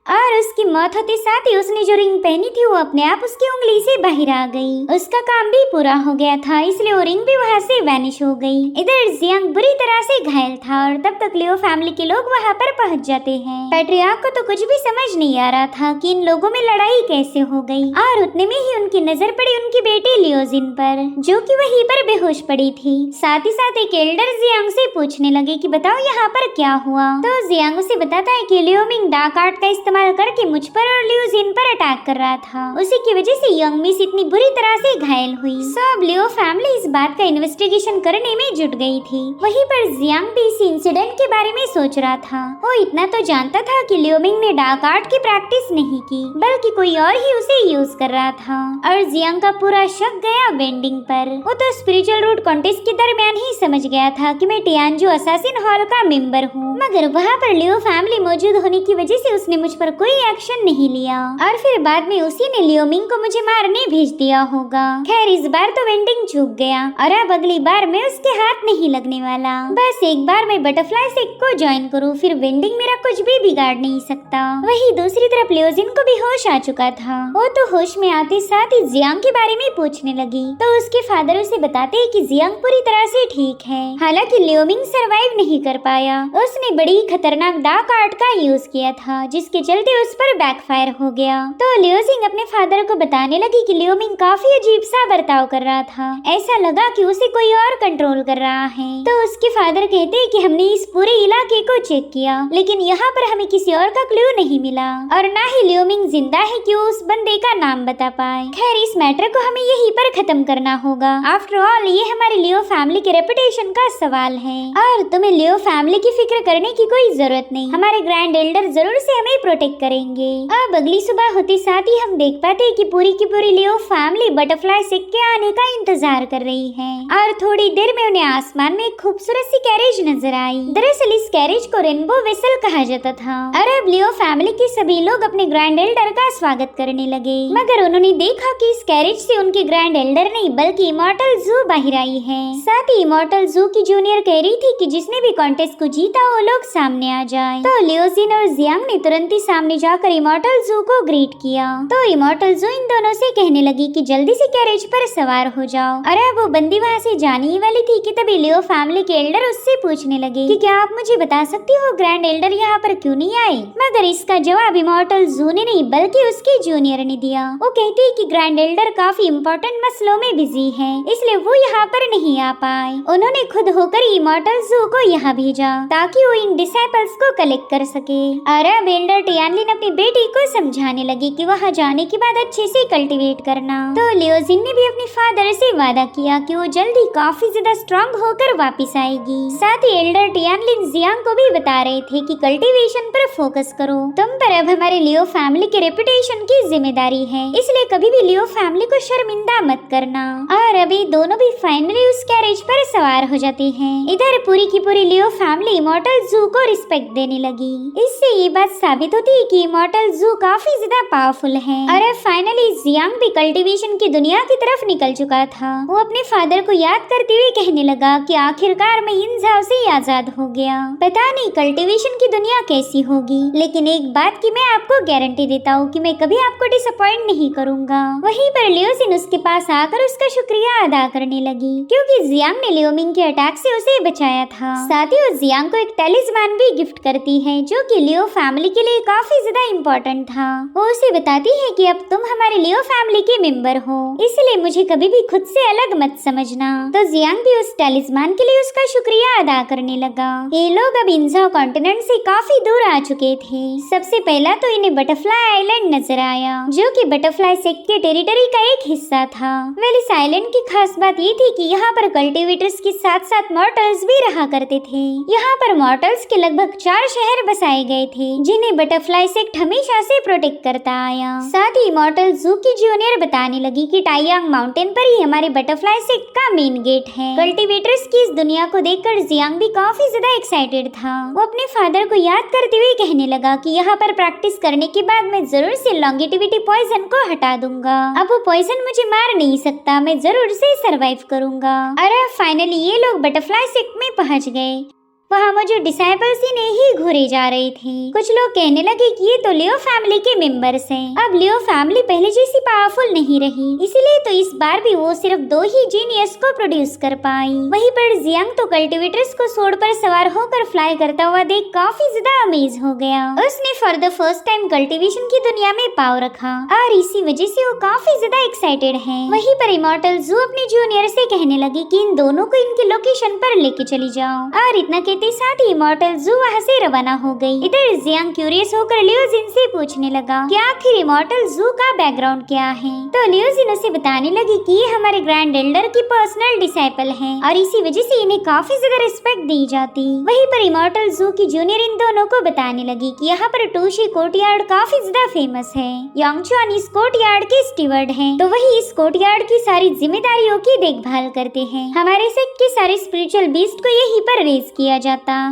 और उसकी मौत होते साथ ही उसने जो रिंग पहनी थी वो अपने आप उसकी उंगली से बाहर आ गई। उसका काम भी पूरा हो गया था, इसलिए वो रिंग भी वहाँ से वैनिश हो गई। इधर जियांग बुरी तरह से घायल था और तब तक लियो फैमिली के लोग वहाँ पर पहुँच जाते हैं। पैट्रियार्क को तो कुछ भी समझ नहीं आ रहा था कि इन लोगों में लड़ाई कैसे हो गई और उतने में ही उनकी नजर पड़ी उनकी बेटी लियोजिन पर, जो कि वहीं पर बेहोश पड़ी थी। साथ ही साथ एक एल्डर जियांग से पूछने लगे कि बताओ यहाँ पर क्या हुआ, तो जियांग उसे बताता है कि लियोमिंग डार्क आर्ट का इस्तेमाल करके मुझ पर और लियो जिन पर अटैक कर रहा था। उसी की वजह से यंग मिस इतनी बुरी तरह से घायल हुई। सब लियो फैमिली इस बात का इन्वेस्टिगेशन करने में जुट गई थी। वहीं पर जियांग भी इस इंसिडेंट के बारे में सोच रहा था। वो इतना तो जानता था कि लियो मिंग ने डार्क आर्ट की प्रैक्टिस नहीं की, बल्कि कोई और ही उसे यूज कर रहा था। और जियांग का पूरा शक गया वेंडिंग पर। वो तो स्पिरिचुअल रूट कॉन्टेस्ट के दरमियान ही समझ गया था कि मैं टियानजू असासिन हॉल का मेंबर हूँ, मगर वहाँ पर लियो फैमिली मौजूद होने की वजह से उसने मुझ पर कोई एक्शन नहीं लिया और फिर बाद में उसी ने लियो मिंग को मुझे मारने भेज दिया होगा। खैर इस बार तो वेंडिंग चूक गया और अब अगली बार मैं उसके हाथ नहीं लगने वाला। बस एक बार मैं बटरफ्लाई सेक्ट को ज्वाइन करूँ, फिर वेंडिंग मेरा कुछ भी बिगाड़ नहीं सकता। वही दूसरी तरफ लियोजिन को भी होश आ चुका था। वो तो होश में आते साथ ही जियांग के बारे में पूछने लगी तो उसके फादर उसे बताते हैं कि जियांग पूरी तरह से ठीक है। हालांकि लियो मिंग सरवाइव नहीं कर पाया। उसने बड़ी खतरनाक डार्क आर्ट का यूज किया था, जिसके चलते उस पर बैकफायर हो गया। तो लियोजिंग अपने फादर को बताने लगी कि लियो मिंग काफी अजीब सा बर्ताव कर रहा था। ऐसा लगा कि उसे कोई और कंट्रोल कर रहा है। तो उसके फादर कहते हैं कि हमने इस पूरे इलाके को चेक किया, लेकिन यहाँ पर हमें किसी और का क्लू नहीं मिला और ना ही लियो मिंग जिंदा है कि वो उस बंदे का नाम बता पाए। खैर इस मैटर को हमें यहीं पर खत्म करना होगा। आफ्टर ऑल ये हमारे लियो फैमिली के रेपुटेशन का सवाल है और तुम्हें लियो फैमिली की फिक्र करने की कोई जरूरत नहीं। हमारे ग्रैंड एल्डर जरूर से हमें प्रोटेक्ट करेंगे। अब अगली सुबह होते साथ ही हम देख पाते हैं कि पूरी की पूरी लियो फैमिली बटरफ्लाई सेक्ट के आने का इंतजार कर रही है और थोड़ी देर में उन्हें आसमान में एक खूबसूरत सी कैरेज नजर आई। दरअसल इस कैरेज को रेनबो वेसल कहा जाता था और अब लियो फैमिली के सभी लोग अपने ग्रैंड एल्डर का स्वागत करने लगे, मगर उन्होंने देखा कि इस कैरेज से उनके ग्रैंड एल्डर नहीं बल्कि इमॉर्टल जू बाहर आई है। साथ ही इमॉर्टल जू की जूनियर कह रही थी कि जिसने भी कॉन्टेस्ट को जीता वो लोग सामने आ जाए। तो लियोजिन और जियांग ने तुरंत ही सामने जाकर इमॉर्टल जू को ग्रीट किया। तो इमॉर्टल जू इन दोनों से कहने लगी कि जल्दी से कैरेज पर सवार हो जाओ। अरे वो बंदी वहाँ से जाने ही वाली थी कि तभी लियो फैमिली के एल्डर उससे पूछने लगे कि क्या आप मुझे बता सकती हो ग्रैंड एल्डर यहाँ पर क्यों नहीं आए। मगर इसका जवाब इमॉर्टल जू ने नहीं बल्कि उसके जूनियर ने दिया। वो कहती है कि ग्रैंड एल्डर काफी इम्पोर्टेंट मसलों में बिजी है, इसलिए वो यहाँ पर नहीं आ पाए। उन्होंने खुद होकर इमॉर्टल जू को यहाँ भेजा ताकि वो इन डिसाइपल्स को कलेक्ट कर सके। और अब एल्डर टियानलिन अपनी बेटी को समझाने लगी कि वहाँ जाने के बाद अच्छे से कल्टीवेट करना। तो लियोजिन ने भी अपने फादर से वादा किया कि वो जल्दी काफी ज्यादा स्ट्रॉन्ग होकर वापस आएगी। साथ ही एल्डर टियानलिन जियांग को भी बता रहे थे कि कल्टीवेशन पर फोकस करो, तुम पर अब हमारे लियो फैमिली के रेपुटेशन की जिम्मेदारी है, इसलिए कभी भी लियो फैमिली को शर्मिंदा मत करना। और अभी दोनों भी फाइनली उस कैरेज पर सवार हो जाते हैं। इधर पूरी की पूरी लियो फैमिली इमॉर्टल जू को रिस्पेक्ट देने लगी। इससे ये बात साबित होती है कि इमॉर्टल जू काफी ज्यादा पावरफुल है। और अब फाइनली जियांग भी कल्टीवेशन की दुनिया की तरफ निकल चुका था। वो अपने फादर को याद करते हुए कहने लगा कि आखिरकार मैं इन झाव से आजाद हो गया। पता नहीं कल्टीवेशन की दुनिया कैसी होगी, लेकिन एक बात की मैं आपको गारंटी देता हूँ कि मैं कभी आपको डिसअपॉइंट नहीं करूँगा। वहीं पर लियोजिन उसके पास आकर उसका शुक्रिया अदा करने लगी, क्योंकि जियांग ने लियो मिंग के अटैक से उसे बचाया था। साथ ही वो जियांग को एक टैलिस्मान भी गिफ्ट करती है, जो कि लियो फैमिली के लिए काफी ज्यादा इम्पोर्टेंट था। वो उसे बताती है कि अब तुम हमारे लियो फैमिली के मेंबर हो, इसलिए मुझे कभी भी खुद से अलग मत समझना। तो जियांग भी उस टैलिस्मान के लिए उसका शुक्रिया अदा करने लगा। ये लोग अब इंजाओ कॉन्टिनेंट से काफी दूर आ चुके थे। सबसे पहला तो इन्हें बटरफ्लाई आइलैंड नजर आया, जो कि बटरफ्लाई सेक्ट के टेरिटरी का एक हिस्सा था। वेल इस आइलैंड की खास बात ये थी कि यहाँ पर कल्टीवेटर्स के साथ साथ मॉर्टल्स भी रहा करते थे। यहाँ पर मॉर्टल्स के लगभग 4 शहर बसाए गए थे, जिन्हें बटरफ्लाई सेक्ट हमेशा से प्रोटेक्ट करता आया। साथ ही इमॉर्टल जू की जूनियर बताने लगी कि टाइयांग माउंटेन पर ही हमारे बटरफ्लाई सेक्ट का मेन गेट है। कल्टीवेटर्स की इस दुनिया को देखकर जियांग भी काफी ज्यादा एक्साइटेड था। वो अपने फादर को याद करते हुए कहने लगा कि यहाँ पर प्रैक्टिस करने के बाद मैं जरूर से लॉन्गेटिविटी पॉइजन को हटा दूंगा। अब वो पॉइजन मुझे मार नहीं सकता, मैं जरूर से सरवाइव करूंगा। अरे फाइनली ये लोग बटरफ्लाई सेक्ट में पहुंच गए। वहाँ मौजूद डिसाइपल्स इन्हें ही घूरे जा रहे थे। कुछ लोग कहने लगे कि ये तो लियो फैमिली के मेंबर्स हैं। अब लियो फैमिली पहले जैसी पावरफुल नहीं रही, इसीलिए तो इस बार भी वो सिर्फ 2 ही जीनियस को प्रोड्यूस कर पाई। वहीं पर जियांग तो कल्टीवेटर्स को सोड पर सवार होकर फ्लाई करता हुआ देख काफी ज्यादा अमेज हो गया। उसने for the first time cultivation की दुनिया में पाव रखा और इसी वजह से वो काफी ज्यादा एक्साइटेड है। वहीं पर इमॉर्टल जू अपने जूनियर से कहने लगी कि इन दोनों को इनकी लोकेशन पर लेके चली जाओ। और इतना कहते कहते साथ ही इमॉर्टल जू वहाँ से रवाना हो गई। इधर जियांग क्यूरियस होकर लियोजिन से पूछने लगा कि आखिर इमॉर्टल जू का बैकग्राउंड क्या है। तो लियोजिन उसे बताने लगी कि ये हमारे ग्रैंड एल्डर की पर्सनल डिसाइपल हैं और इसी वजह से इन्हें काफी ज्यादा रिस्पेक्ट दी जाती। वहीं पर इमॉर्टल जू की जूनियर इन दोनों को बताने लगी कि यहाँ पर टूशी कोर्टयार्ड काफी ज्यादा फेमस है। यांगचुआन इस कोर्टयार्ड के स्टीवर्ड हैं, तो वही इस कोर्टयार्ड की सारी जिम्मेदारियों की देखभाल करते हैं। हमारे सेक्ट के सारे स्पिरिचुअल बीस्ट को यहीं पर रेज किया जाता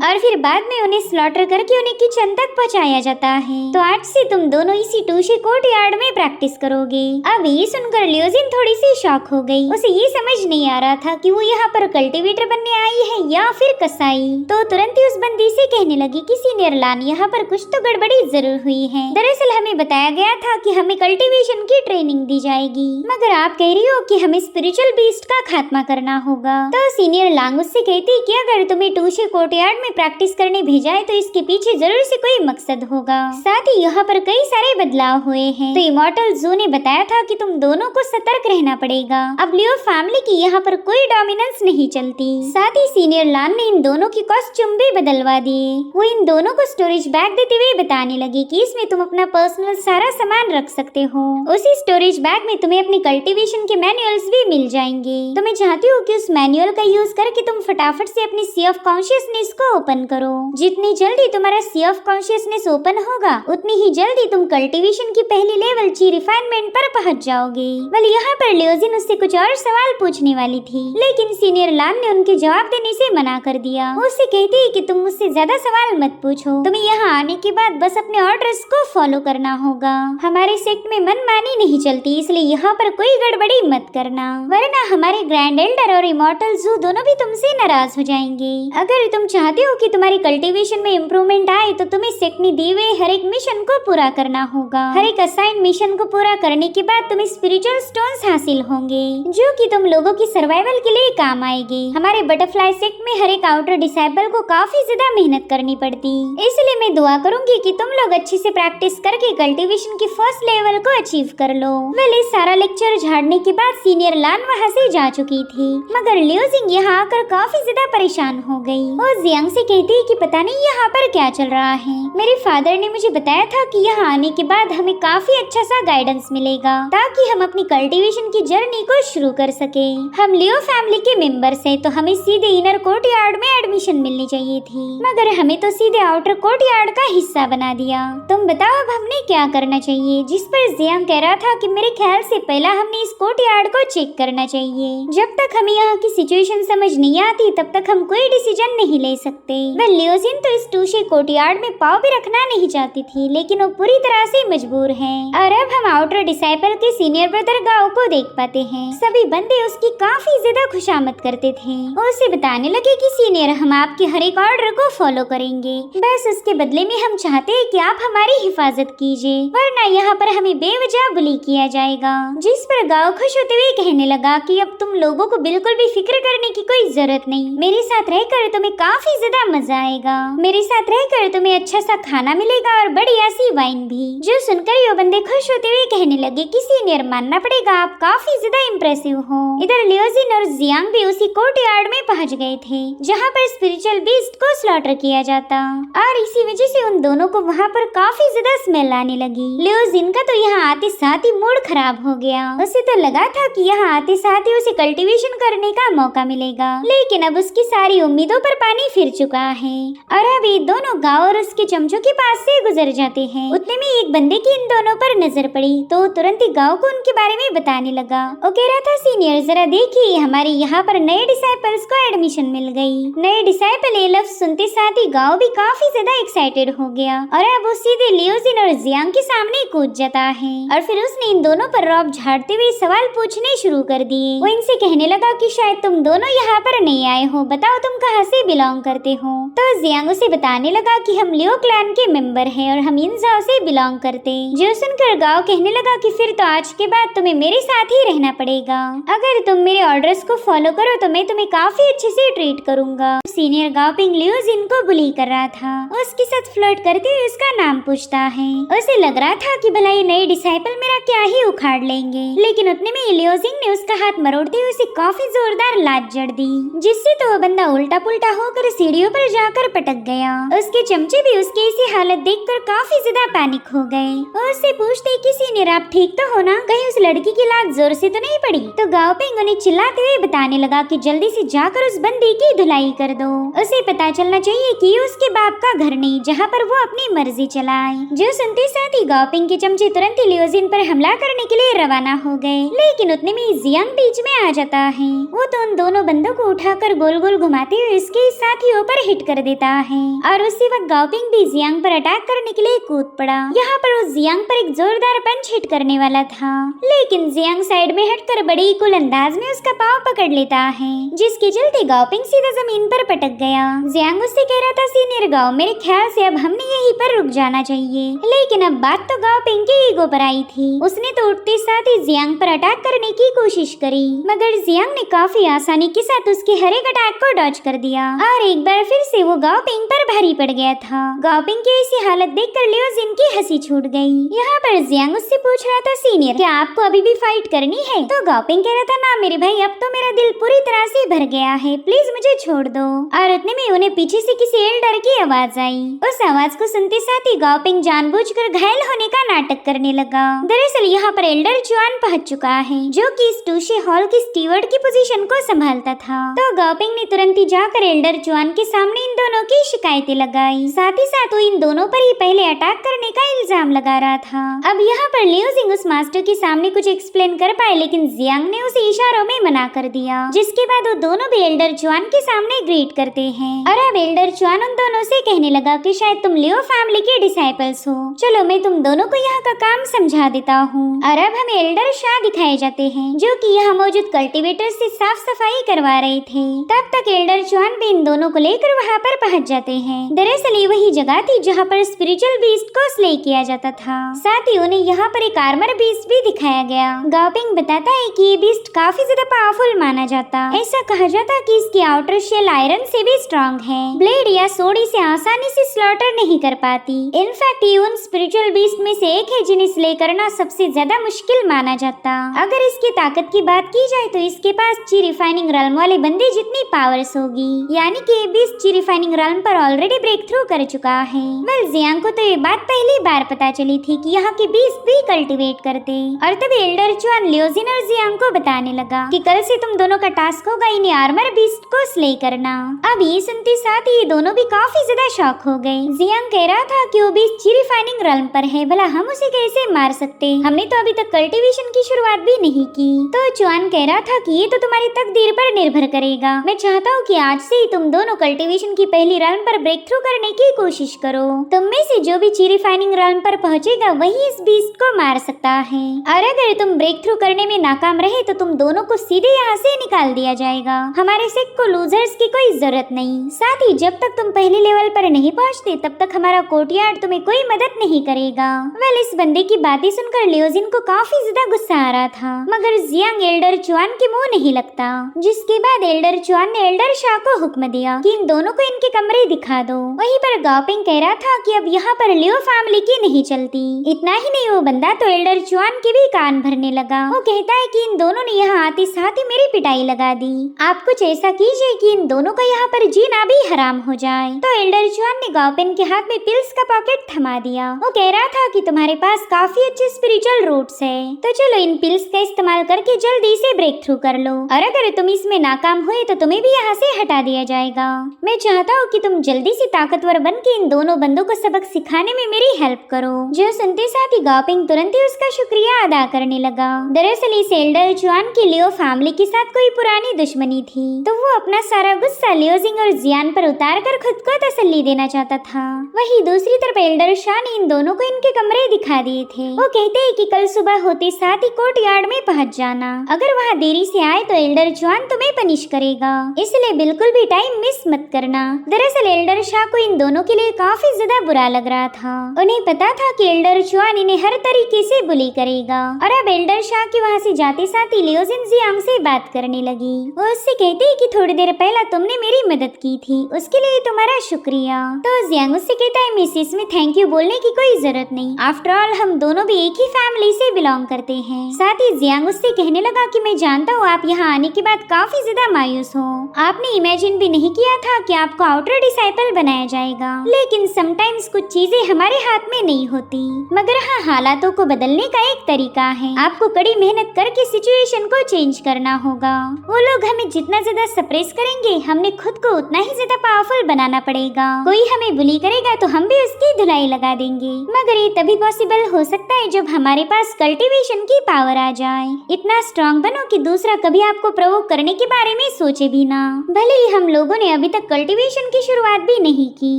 और फिर बाद में उन्हें स्लॉटर करके उन्हें किचन तक पहुंचाया जाता है। तो आज से तुम दोनों इसी टूशी कोर्टयार्ड में प्रैक्टिस करोगे। अब ये सुनकर लियोजिन थोड़ी सी शॉक हो गई। उसे ये समझ नहीं आ रहा था कि वो यहाँ पर कल्टीवेटर बनने आई है या फिर कसाई। तो तुरंत ही उस बंदी से कहने लगी कि सीनियर लान, यहाँ पर कुछ तो गड़बड़ी जरूर हुई है। दरअसल हमें बताया गया था कि हमें कल्टीवेशन की ट्रेनिंग दी जाएगी, मगर आप कह रही हो कि हमें स्पिरिचुअल बीस्ट का खात्मा करना होगा। तो सीनियर लांग उससे कहती कि अगर तुम्हें टूशी कोर्टयार्ड में प्रैक्टिस करने भेजा है तो इसके पीछे जरूर से कोई मकसद होगा। साथ ही यहाँ पर कई सारे बदलाव हुए हैं। तो इमॉर्टल जू ने बताया था कि तुम दोनों को सतर्क रहना पड़ेगा। अब लियो फैमिली की यहाँ पर कोई डोमिनेंस नहीं चलती। साथ ही सीनियर लान ने इन दोनों की कॉस्ट्यूम भी बदलवा दिए। वो इन दोनों को स्टोरेज बैग देते हुए बताने लगी कि इसमें तुम अपना पर्सनल सारा सामान रख सकते हो। उसी स्टोरेज बैग में तुम्हें अपनी कल्टीवेशन के मैनुअल्स भी मिल जाएंगे। तो मैं चाहती हूँ कि उस मैनुअल का यूज करके तुम फटाफट से अपनी सी ऑफ कॉन्शियसनेस को ओपन करो। जितनी जल्दी तुम्हारा सी ऑफ कॉन्शियसनेस ओपन होगा उतनी ही जल्दी तुम कल्टीवेशन की पहली लेवल ची रिफाइनमेंट पर पहुंच जाओगे। वल यहाँ पर लियोजिन उससे कुछ और सवाल पूछने वाली थी, लेकिन सीनियर लान ने उनके जवाब देने से मना कर दिया। वो उससे कहती है कि तुम मुझसे ज्यादा सवाल मत पूछो, तुम्हें यहाँ आने के बाद बस अपने ऑर्डर्स को फॉलो करना होगा। हमारे सेक्ट में मनमानी नहीं चलती, इसलिए यहाँ पर कोई गड़बड़ी मत करना, वरना हमारे ग्रैंड एल्डर और इमॉर्टल जू दोनों भी तुमसे नाराज हो जाएंगे। अगर तुम चाहते हो कि तुम्हारी कल्टीवेशन में इम्प्रूवमेंट आए तो तुम्हें सेक्ट ने दिए हुए हर एक मिशन को पूरा करना होगा। हर एक असाइन मिशन को पूरा करने के बाद तुम्हें स्पिरिचुअल स्टोन्स हासिल होंगे, जो कि तुम लोगों की सर्वाइवल के लिए काम आएगी। हमारे बटरफ्लाई सेक्ट में हर एक आउटर डिसाइपल को काफी ज्यादा मेहनत करनी पड़ती, इसलिए मैं दुआ करूंगी कि तुम लोग अच्छे से प्रैक्टिस करके कल्टीवेशन की फर्स्ट लेवल को अचीव कर लो। वेल, इस सारा लेक्चर झाड़ने के बाद सीनियर लान वहाँ से जा चुकी थी, मगर लियोजिंग यहाँ आकर काफी ज्यादा परेशान हो गई। वो जियांग से कहती है कि पता नहीं यहाँ पर क्या चल रहा है। मेरे फादर ने मुझे बताया था कि यहाँ आने के बाद हमें काफी अच्छा सा गाइडेंस मिलेगा ताकि हम अपनी कल्टीवेशन की जर्नी को शुरू कर सके। हम लियो फैमिली के मेंबर्स हैं, तो हमें सीधे इनर कोर्टयार्ड में एडमिशन मिलनी चाहिए थी, मगर हमें तो सीधे आउटर कोर्टयार्ड का हिस्सा बना दिया। तुम बताओ अब हमने क्या करना चाहिए? जिस पर जियांग कह रहा था कि मेरे ख्याल से पहला हमने इस कोर्टयार्ड को चेक करना चाहिए। जब तक हमें यहाँ की सिचुएशन समझ नहीं आती तब तक हम कोई डिसीजन नहीं ले सकते। वह लियोजिन तो इस टूशी कोर्टयार्ड में पाँव भी रखना नहीं चाहती थी, लेकिन वो पूरी तरह से मजबूर है। और अब हम आउटर डिसाइपल के सीनियर ब्रदर गाओ को देख पाते हैं। सभी बंदे उसकी काफी ज्यादा खुशामद करते थे। वो उसे बताने लगे कि सीनियर, हम आपके हर एक ऑर्डर को फॉलो करेंगे, बस उसके बदले में हम चाहते हैं कि आप हमारी हिफाजत कीजिए, वरना यहाँ पर हमें बेवजह बुली किया जाएगा। जिस पर गाओ खुश होते हुए कहने लगा कि अब तुम लोगों को बिल्कुल भी फिक्र करने की कोई जरूरत नहीं, मेरे साथ रहकर तुम्हें काफी ज्यादा मजा आएगा, मेरे साथ रहकर तुम्हें अच्छा सा खाना मिलेगा और बढ़िया सी वाइन भी। जो सुनकर ये बंदे खुश होते हुए कहने लगे कि सीनियर, मानना पड़ेगा आप काफी ज्यादा इम्प्रेसिव हो। इधर लियोजिन और जियांग भी उसी कोर्टयार्ड में पहुंच गए थे जहाँ पर स्पिरिचुअल बीस्ट को स्लॉटर किया जाता, और इसी वजह से उन दोनों को वहाँ पर काफी ज्यादा स्मेल आने लगी। लियोजिन का तो यहाँ आते साथ ही मूड खराब हो गया। उसे तो लगा था कि यहाँ आते साथ ही उसे कल्टीवेशन करने का मौका मिलेगा, लेकिन अब उसकी सारी उम्मीदों पर पानी फिर चुका है। और अब ये दोनों गाँव और उसके चमचों के पास से गुजर जाते हैं। उतने में एक बंदे की इन दोनों पर नजर पड़ी, तो तुरंत ही गाँव को उनके बारे में बताने लगा। वो कह रहा था, सीनियर जरा देखिए, हमारे यहाँ पर नए डिसाइपल्स को एडमिशन मिल गई। नए डिसाइपल ये लफ्ज सुनते साथ ही गाँव भी काफी ज्यादा एक्साइटेड हो गया, और अब वो सीधे लियोजिन और जियांग के सामने कूद जाता है। और फिर उसने इन दोनों पर रौब झाड़ते हुए सवाल पूछने शुरू कर दिए। वो इनसे कहने लगा कि शायद तुम दोनों यहाँ पर नहीं आए हो, बताओ तुम कहाँ से बिलोंग करते हो। तो जियांग उसे बताने लगा कि हम लियो क्लैन के मेंबर हैं और हम इन जाओ से बिलोंग करते। जो सुनकर गाँव कहने लगा कि फिर तो आज के बाद तुम्हें मेरे साथ ही रहना पड़ेगा, अगर तुम मेरे ऑर्डर्स को फॉलो करो तो मैं तुम्हें काफी अच्छे से ट्रीट करूंगा। सीनियर गाओपिंग लियोजिन को बुली कर रहा था, उसके साथ फ्लर्ट करते हुए उसका नाम पूछता है। उसे लग रहा था कि भला ये नए डिसाइपल मेरा क्या ही उखाड़ लेंगे, लेकिन उतने में लियोजिन ने उसका हाथ मरोड़ते हुए उसे काफी जोरदार लात जड़ दी, जिससे तो वो बंदा उल्टा पुल्टा होकर भागकर सीढ़ियों पर जाकर पटक गया। उसके चमचे भी उसकी ऐसी हालत देखकर काफी ज्यादा पैनिक हो गए और उससे पूछते कि सीनियर आप ठीक तो हो ना, कहीं उस लड़की की लात जोर से तो नहीं पड़ी। तो गाओपिंग उन्हें चिल्लाते हुए बताने लगा कि जल्दी से जाकर उस बंदी की धुलाई कर दो। उसे पता चलना चाहिए कि ये उसके बाप का घर नहीं जहाँ पर वो अपनी मर्जी चलाए। जो सुनते साथ ही गाओपिंग के चमचे तुरंत ही लियोजिन पर हमला करने के लिए रवाना हो गए, लेकिन उतने में जियांग बीच में आ जाता है। वो तो उन दोनों बंदों को उठाकर गोल गोल घुमाते हुए उसके साथियों पर हिट कर देता है और उसी वक्त गाओपिंग भी जियांग पर अटैक करने के लिए कूद पड़ा। यहाँ पर वो जियांग पर एक जोरदार पंच हिट करने वाला था, लेकिन जियांग साइड में हटकर बड़ी कुल अंदाज में उसका पाँव पकड़ लेता है, जिसके चलते गाओपिंग सीधा जमीन पर पटक गया। जियांग उससे कह रहा था सीनियर गाओ, मेरे ख्याल से अब हमने यहीं पर रुक जाना चाहिए, लेकिन अब बात तो गाओपिंग के ईगो पर आई थी। उसने तो उठते साथ ही जियांग पर अटैक करने की कोशिश करी, मगर जियांग ने काफी आसानी के साथ उसके हर एक अटैक को डॉज कर दिया और एक बार फिर से वो गाओपिंग पर भारी पड़ गया था। गाओपिंग की ऐसी हालत देखकर लियोजिन की हंसी छूट गई। यहाँ पर जियांग उससे पूछ रहा था सीनियर क्या आपको अभी भी फाइट करनी है? तो गाओपिंग कह रहा था ना मेरे भाई, अब तो मेरा दिल पूरी तरह से भर गया है, प्लीज मुझे छोड़ दो। और उतने में उन्हें पीछे से किसी एल्डर की आवाज आई। उस आवाज को सुनते साथ ही गाओपिंग जानबूझकर घायल होने का नाटक करने लगा। दरअसल यहाँ पर एल्डर जुआन पहुंच चुका है, जो कि इस टूशे हॉल की स्टीवर्ड की पोजीशन को संभालता था। तो गाओपिंग ने तुरंत ही जाकर एल्डर जुआन के सामने इन दोनों की शिकायतें लगाई। साथ ही साथ वो इन दोनों पर ही पहले अटैक करने का इल्जाम लगा रहा था। अब यहाँ पर लियोजिंग उस मास्टर के सामने कुछ एक्सप्लेन कर पाए, लेकिन जियांग ने उसे इशारों में मना कर दिया, जिसके बाद वो दोनों भी एल्डर जुआन के सामने ग्रीट करते हैं। और अब एल्डर जुआन उन दोनों से कहने लगा कि शायद तुम लियो फैमिली के डिसाइपल्स हो, चलो मैं तुम दोनों को यहाँ का काम समझा देता हूँ। और अब हमें एल्डर शाह दिखाए जाते हैं, जो कि यहाँ मौजूद कल्टीवेटर से साफ सफाई करवा रहे थे। तब तक एल्डर जुआन भी इन दोनों को लेकर वहाँ पर पहुँच जाते हैं। दरअसल ये वही जगह थी जहाँ पर स्पिरिचुअल बीस्ट को स्ले किया जाता था। साथ ही उन्हें यहाँ पर एक आर्मर बीस्ट भी दिखाया गया। गाओपिंग बताता है कि ये बीस्ट काफी ज्यादा पावरफुल माना जाता। ऐसा कहा जाता कि इसकी आउटर शेल आयरन से भी स्ट्रॉन्ग है, ब्लेड या सोड इसे आसानी से स्लॉटर नहीं कर पाती। इनफैक्ट ये उन स्पिरिचुअल बीस्ट में से एक है जिन्हें स्ले करना सबसे ज्यादा मुश्किल माना जाता। अगर इसकी ताकत की बात की जाए तो इसके पास ची रिफाइनिंग रल्म वाले बंदे जितनी पावर्स होगी, यानी कि ये बीस्ट ची रिफाइनिंग रल्म पर ऑलरेडी ब्रेक थ्रू कर चुका है। वेल जियांग को तो ये बात पहली बार पता चली थी कि यहाँ के बीस्ट भी कल्टीवेट करते। और तभी एल्डर जुआन लियोजिन और जियांग को बताने लगा कि कल से तुम दोनों का टास्क होगा इन्हें आर्मर बीस्ट को स्ले करना। अब ये सुनते साथ ही ये दोनों भी काफी ज्यादा शॉक हो गए। जियांग कह रहा था कि वो बीस्ट ची रिफाइनिंग रल्म पर है, भला हम उसे कैसे मार सकते, हमने तो अभी तक कल्टीवेशन की शुरुआत भी नहीं की। तो जुआन कह रहा था कि ये तो तुम्हारी तकदीर पर निर्भर करेगा। मैं चाहता हूँ कि आज से ही तुम दोनों कल्टीवेशन की पहली रल्म पर ब्रेक थ्रू करने की कोशिश करो। तुम में से जो भी ची रिफाइनिंग रल्म पर पहुंचेगा वही इस बीस्ट को मार सकता है, और अगर तुम ब्रेक थ्रू करने में नाकाम रहे तो तुम दोनों को सीधे यहाँ से निकाल दिया जाएगा। हमारे सेक्ट को लूजर्स की कोई जरूरत नहीं। साथ ही जब तक तुम पहले लेवल पर नहीं पहुँचते तब तक हमारा कोर्टयार्ड तुम्हें कोई मदद नहीं करेगा। वेल इस बंदे की बातें सुनकर लियोजिन को काफी ज्यादा गुस्सा आ रहा था, मगर जियांग एल्डर जुआन के मुंह नहीं लगता। जिसके बाद एल्डर जुआन ने एल्डर शाह को हुक्म दिया कि इन दोनों को इनके कमरे दिखा दो। वहीं पर गाओपिंग कह रहा था कि अब यहाँ पर लियो फैमिली की नहीं चलती। इतना ही नहीं, वो बंदा तो एल्डर जुआन के भी कान भरने लगा। वो कहता है कि इन दोनों ने यहाँ आते साथ ही मेरी पिटाई लगा दी। आप कुछ ऐसा कीजिए कि इन दोनों को यहाँ पर जीना भी हराम हो जाए। तो एल्डर जुआन ने गाओपिंग के हाथ में पिल्स का पॉकेट थमा दिया। वो कह रहा था कि तुम्हारे पास काफी अच्छे स्पिरिचुअल रूट्स है, तो चलो इन पिल्स का इस्तेमाल करके जल्दी से ब्रेक थ्रू कर लो, और अगर तुम इसमें नाकाम हुए तो तुम्हें भी यहाँ से हटा दिया जाएगा। मैं चाहता हूँ कि तुम जल्दी से ताकतवर बन के इन दोनों बंदों को सबक सिखाने में मेरी हेल्प करो। जो सुनते साथ ही गाओपिंग तुरंत ही उसका शुक्रिया अदा करने लगा। दरअसल इस एल्डर जुआन की लियो फैमिली के साथ कोई पुरानी दुश्मनी थी, तो वो अपना सारा गुस्सा लियोजिंग और जियान पर उतार कर खुद को तसल्ली देना चाहता था। वहीं दूसरी तरफ एल्डर शाह ने इन दोनों को इनके कमरे दिखा दिए थे। वो कहते हैं कि कल सुबह होते साथ ही कोर्टयार्ड में पहुंच जाना, अगर वहाँ देरी से आए तो एल्डर जुआन तुम्हें पनिश करेगा, इसलिए बिल्कुल भी टाइम मिस मत करना। दरअसल एल्डर शाह को इन दोनों के लिए काफी ज्यादा बुरा लग रहा था। उन्हें पता था कि एल्डर जुआन इन्हें हर तरीके से बुली करेगा, और अब एल्डर शाह के वहाँ से जाते साथ ही लियोजिन जियांग से बात करने लगी। वो उससे कहती है कि थोड़ी देर पहले तुमने मेरी मदद की थी, उसके लिए तुम्हारा शुक्रिया। तो जियांग उससे कहता है मिसेस में थैंक यू बोलने की कोई जरूरत नहीं, आफ्टर ऑल हम दोनों भी एक ही फैमिली से बिलोंग करते हैं। साथ ही जियांग उससे कहने लगा कि मैं जानता हूँ आप यहाँ आने के बाद काफी ज्यादा मायूस हो, आपने इमेजिन भी नहीं नहीं किया था कि आपको आउटर डिसाइपल बनाया जाएगा, लेकिन समटाइम्स कुछ चीजें हमारे हाथ में नहीं होती, मगर हाँ, हालातों को बदलने का एक तरीका है। आपको कड़ी मेहनत करके सिचुएशन को चेंज करना होगा। वो लोग हमें जितना ज्यादा सप्रेस करेंगे, हमने खुद को उतना ही ज्यादा पावरफुल बनाना पड़ेगा। कोई हमें बुली करेगा तो हम भी उसकी धुलाई लगा देंगे, मगर ये तभी पॉसिबल हो सकता है जब हमारे पास कल्टीवेशन की पावर आ जाए। इतना स्ट्रॉन्ग बनो कि दूसरा कभी आपको प्रोवोक करने के बारे में सोचे भी ना। भले ही हम लोगों ने अभी तक कल्टीवेशन की शुरुआत भी नहीं की,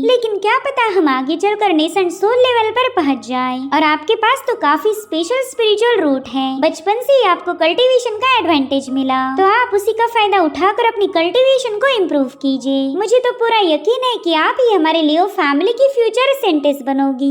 लेकिन क्या पता हम आगे चलकर नेसेंट सोल लेवल पर पहुंच जाए। और आपके पास तो काफी स्पेशल स्पिरिचुअल रूट है। बचपन से ही आपको कल्टीवेशन का एडवांटेज मिला, तो आप उसी का फायदा उठाकर अपनी कल्टीवेशन को इम्प्रूव कीजिए। मुझे तो पूरा यकीन है कि आप ही हमारे लियो फैमिली की फ्यूचर सेंटेस बनोगी।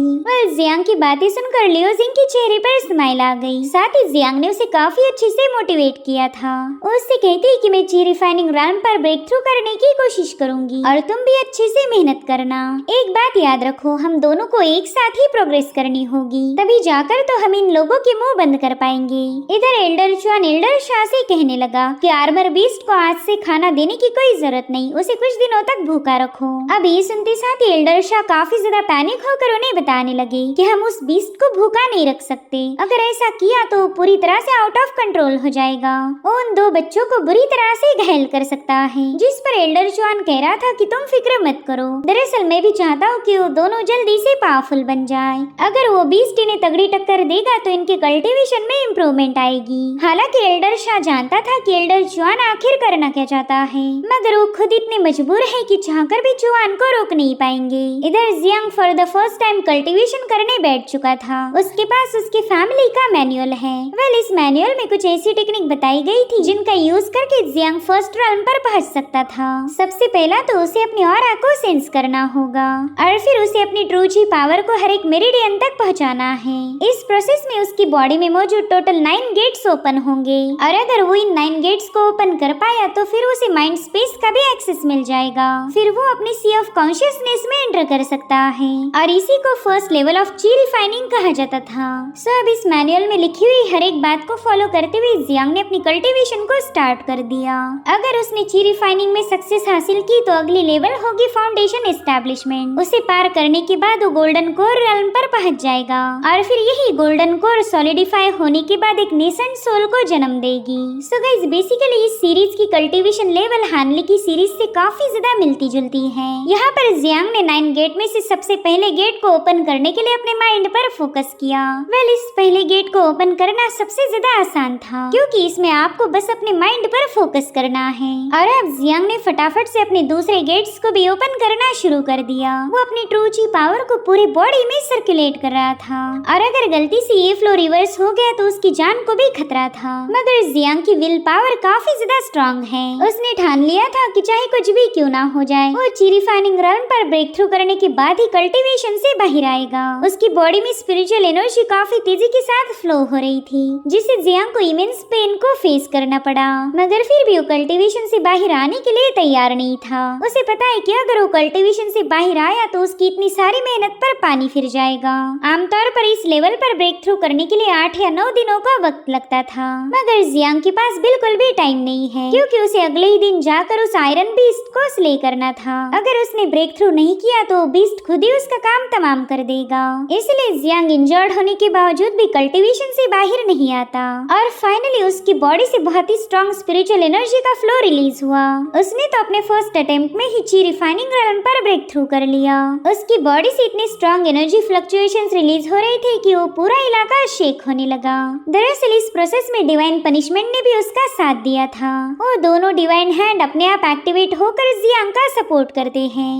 जियांग की बातें सुनकर लियो जिंग के चेहरे पर स्माइल आ गई। साथ ही जियांग ने उसे काफी अच्छे से मोटिवेट किया था। उससे कहती कि मैं ची रिफाइनिंग रैम पर ब्रेक थ्रू करने की कोशिश करूंगी और तुम भी अच्छे से मेहनत करना। एक बात याद रखो, हम दोनों को एक साथ ही प्रोग्रेस करनी होगी, तभी जाकर तो हम इन लोगों के मुंह बंद कर पाएंगे। इधर एल्डर चुआन एल्डर शाह से कहने लगा कि आर्मर बीस्ट को आज से खाना देने की कोई जरूरत नहीं, उसे कुछ दिनों तक भूखा रखो। अब ये सुनते साथ ही एल्डर शाह काफी ज्यादा पैनिक होकर उन्हें बताने लगे कि हम उस बीस्ट को भूखा नहीं रख सकते। अगर ऐसा किया तो पूरी तरह से आउट ऑफ कंट्रोल हो जाएगा, उन दो बच्चों को बुरी तरह से घायल कर सकता है। जिस पर एल्डर चुआन कह रहा था कि तुम फिक्र मत करो, दरअसल मैं भी चाहता हूँ कि वो दोनों जल्दी से पावरफुल बन जाए। अगर वो बीस्ट इन्हें तगड़ी टक्कर देगा तो इनके कल्टीवेशन में इम्प्रूवमेंट आएगी। हालांकि एल्डर शाह जानता था कि एल्डर चुआन आखिर करना क्या चाहता है, मगर वो खुद इतने मजबूर है कि चाहकर भी चुआन को रोक नहीं पाएंगे। इधर Jiang for the first time cultivation करने बैठ चुका था। उसके पास उसकी फैमिली का मैनुअल है। वेल, इस मैनुअल में कुछ ऐसी टेक्निक बताई गई थी जिनका यूज करके जियांग फर्स्ट रैंक पर पहुंच सकता था। सबसे पहला तो उसे अपनी ऑरा को सेंस करना होगा और फिर उसे अपनी ट्रू ची पावर को हर एक मेरिडियन तक पहुंचाना है। इस प्रोसेस में उसकी बॉडी में मौजूद टोटल 9 गेट्स ओपन होंगे और अगर वो इन 9 गेट्स को ओपन कर पाया तो फिर उसे माइंड स्पेस का भी एक्सेस मिल जाएगा। फिर वो अपनी सी ऑफ कॉन्शियसनेस में एंटर कर सकता है और इसी को फर्स्ट लेवल ऑफ ची रिफाइनिंग कहा जाता था। सो अब इस मैनुअल में लिखी हुई हर एक बात को फॉलो करते हुए जियांग ने अपनी कल्टीवेशन को स्टार्ट कर दिया। अगर उसने ची रिफाइनिंग में सक्सेस हासिल की तो अगली लेवल होगी फाउंडेशन एस्टेब्लिशमेंट। उसे पार करने के बाद वो गोल्डन कोर रेल्म पर पहुंच जाएगा और फिर यही गोल्डन कोर सॉलिडिफाई होने के बाद एक नेसेंट सोल को जन्म देगी। सो गाइस, बेसिकली इस सीरीज की कल्टीवेशन लेवल हानले की सीरीज से काफी ज्यादा मिलती जुलती है। यहाँ पर जियांग ने 9 गेट में से सबसे पहले गेट को ओपन करने के लिए अपने माइंड पर फोकस किया। वेल, इस पहले गेट को ओपन करना सबसे ज्यादा आसान था क्योंकि इसमें आपको बस अपने माइंड पर फोकस करना है। और अब जियांग ने फटाफट से अपने दूसरे गेट्स को भी ओपन करना शुरू कर दिया। वो अपनी ट्रू ची पावर को पूरी बॉडी में सर्कुलेट कर रहा था और अगर गलती से ये फ्लो रिवर्स हो गया तो उसकी जान को भी खतरा था। मगर जियांग की विल पावर काफी ज्यादा स्ट्रॉन्ग है। उसने ठान लिया था कि चाहे कुछ भी क्यों ना हो जाए, वो ची रिफाइनिंग रन पर ब्रेक थ्रू करने के बाद ही कल्टीवेशन से बाहर आएगा। उसकी बॉडी में स्पिरिचुअल एनर्जी काफी तेजी के साथ फ्लो हो रही थी, जिससे जियांग को इमेंस पेन को फेस करना पड़ा। मगर फिर भी वो कल्टीवेशन से बाहर आने के लिए तैयार नहीं था। उसे पता है कि अगर वो कल्टीवेशन से बाहर आया तो उसकी इतनी सारी मेहनत पर पानी फिर जाएगा। आमतौर पर इस लेवल पर ब्रेक थ्रू करने के लिए 8 या 9 दिनों का वक्त लगता था, मगर जियांग के पास बिल्कुल भी टाइम नहीं है क्योंकि उसे अगले ही दिन जाकर उस आयरन बीस्ट को स्ले करना था। अगर उसने ब्रेक थ्रू नहीं किया तो बीस्ट खुद ही उसका काम तमाम कर देगा। इसलिए जियांग इंजर्ड होने के बावजूद भी कल्टीवेशन से बाहर नहीं आता और फाइनली उसकी बॉडी से बहुत ही स्ट्रॉन्ग स्पिरिचुअल एनर्जी का फ्लो रिलीज हुआ। उसने तो अपने फर्स्ट अटेम्प्ट में ही ची रिफाइनिंग रन पर ब्रेक थ्रू कर लिया। उसकी बॉडी से इतनी स्ट्रॉन्ग एनर्जी फ्लक्चुएशंस रिलीज हो रही थी कि वो पूरा इलाका शेक होने लगा। दरअसल इस प्रोसेस में डिवाइन पनिशमेंट ने भी उसका साथ दिया था। वो दोनों डिवाइन हैंड अपने आप एक्टिवेट होकर जियांग का सपोर्ट करते हैं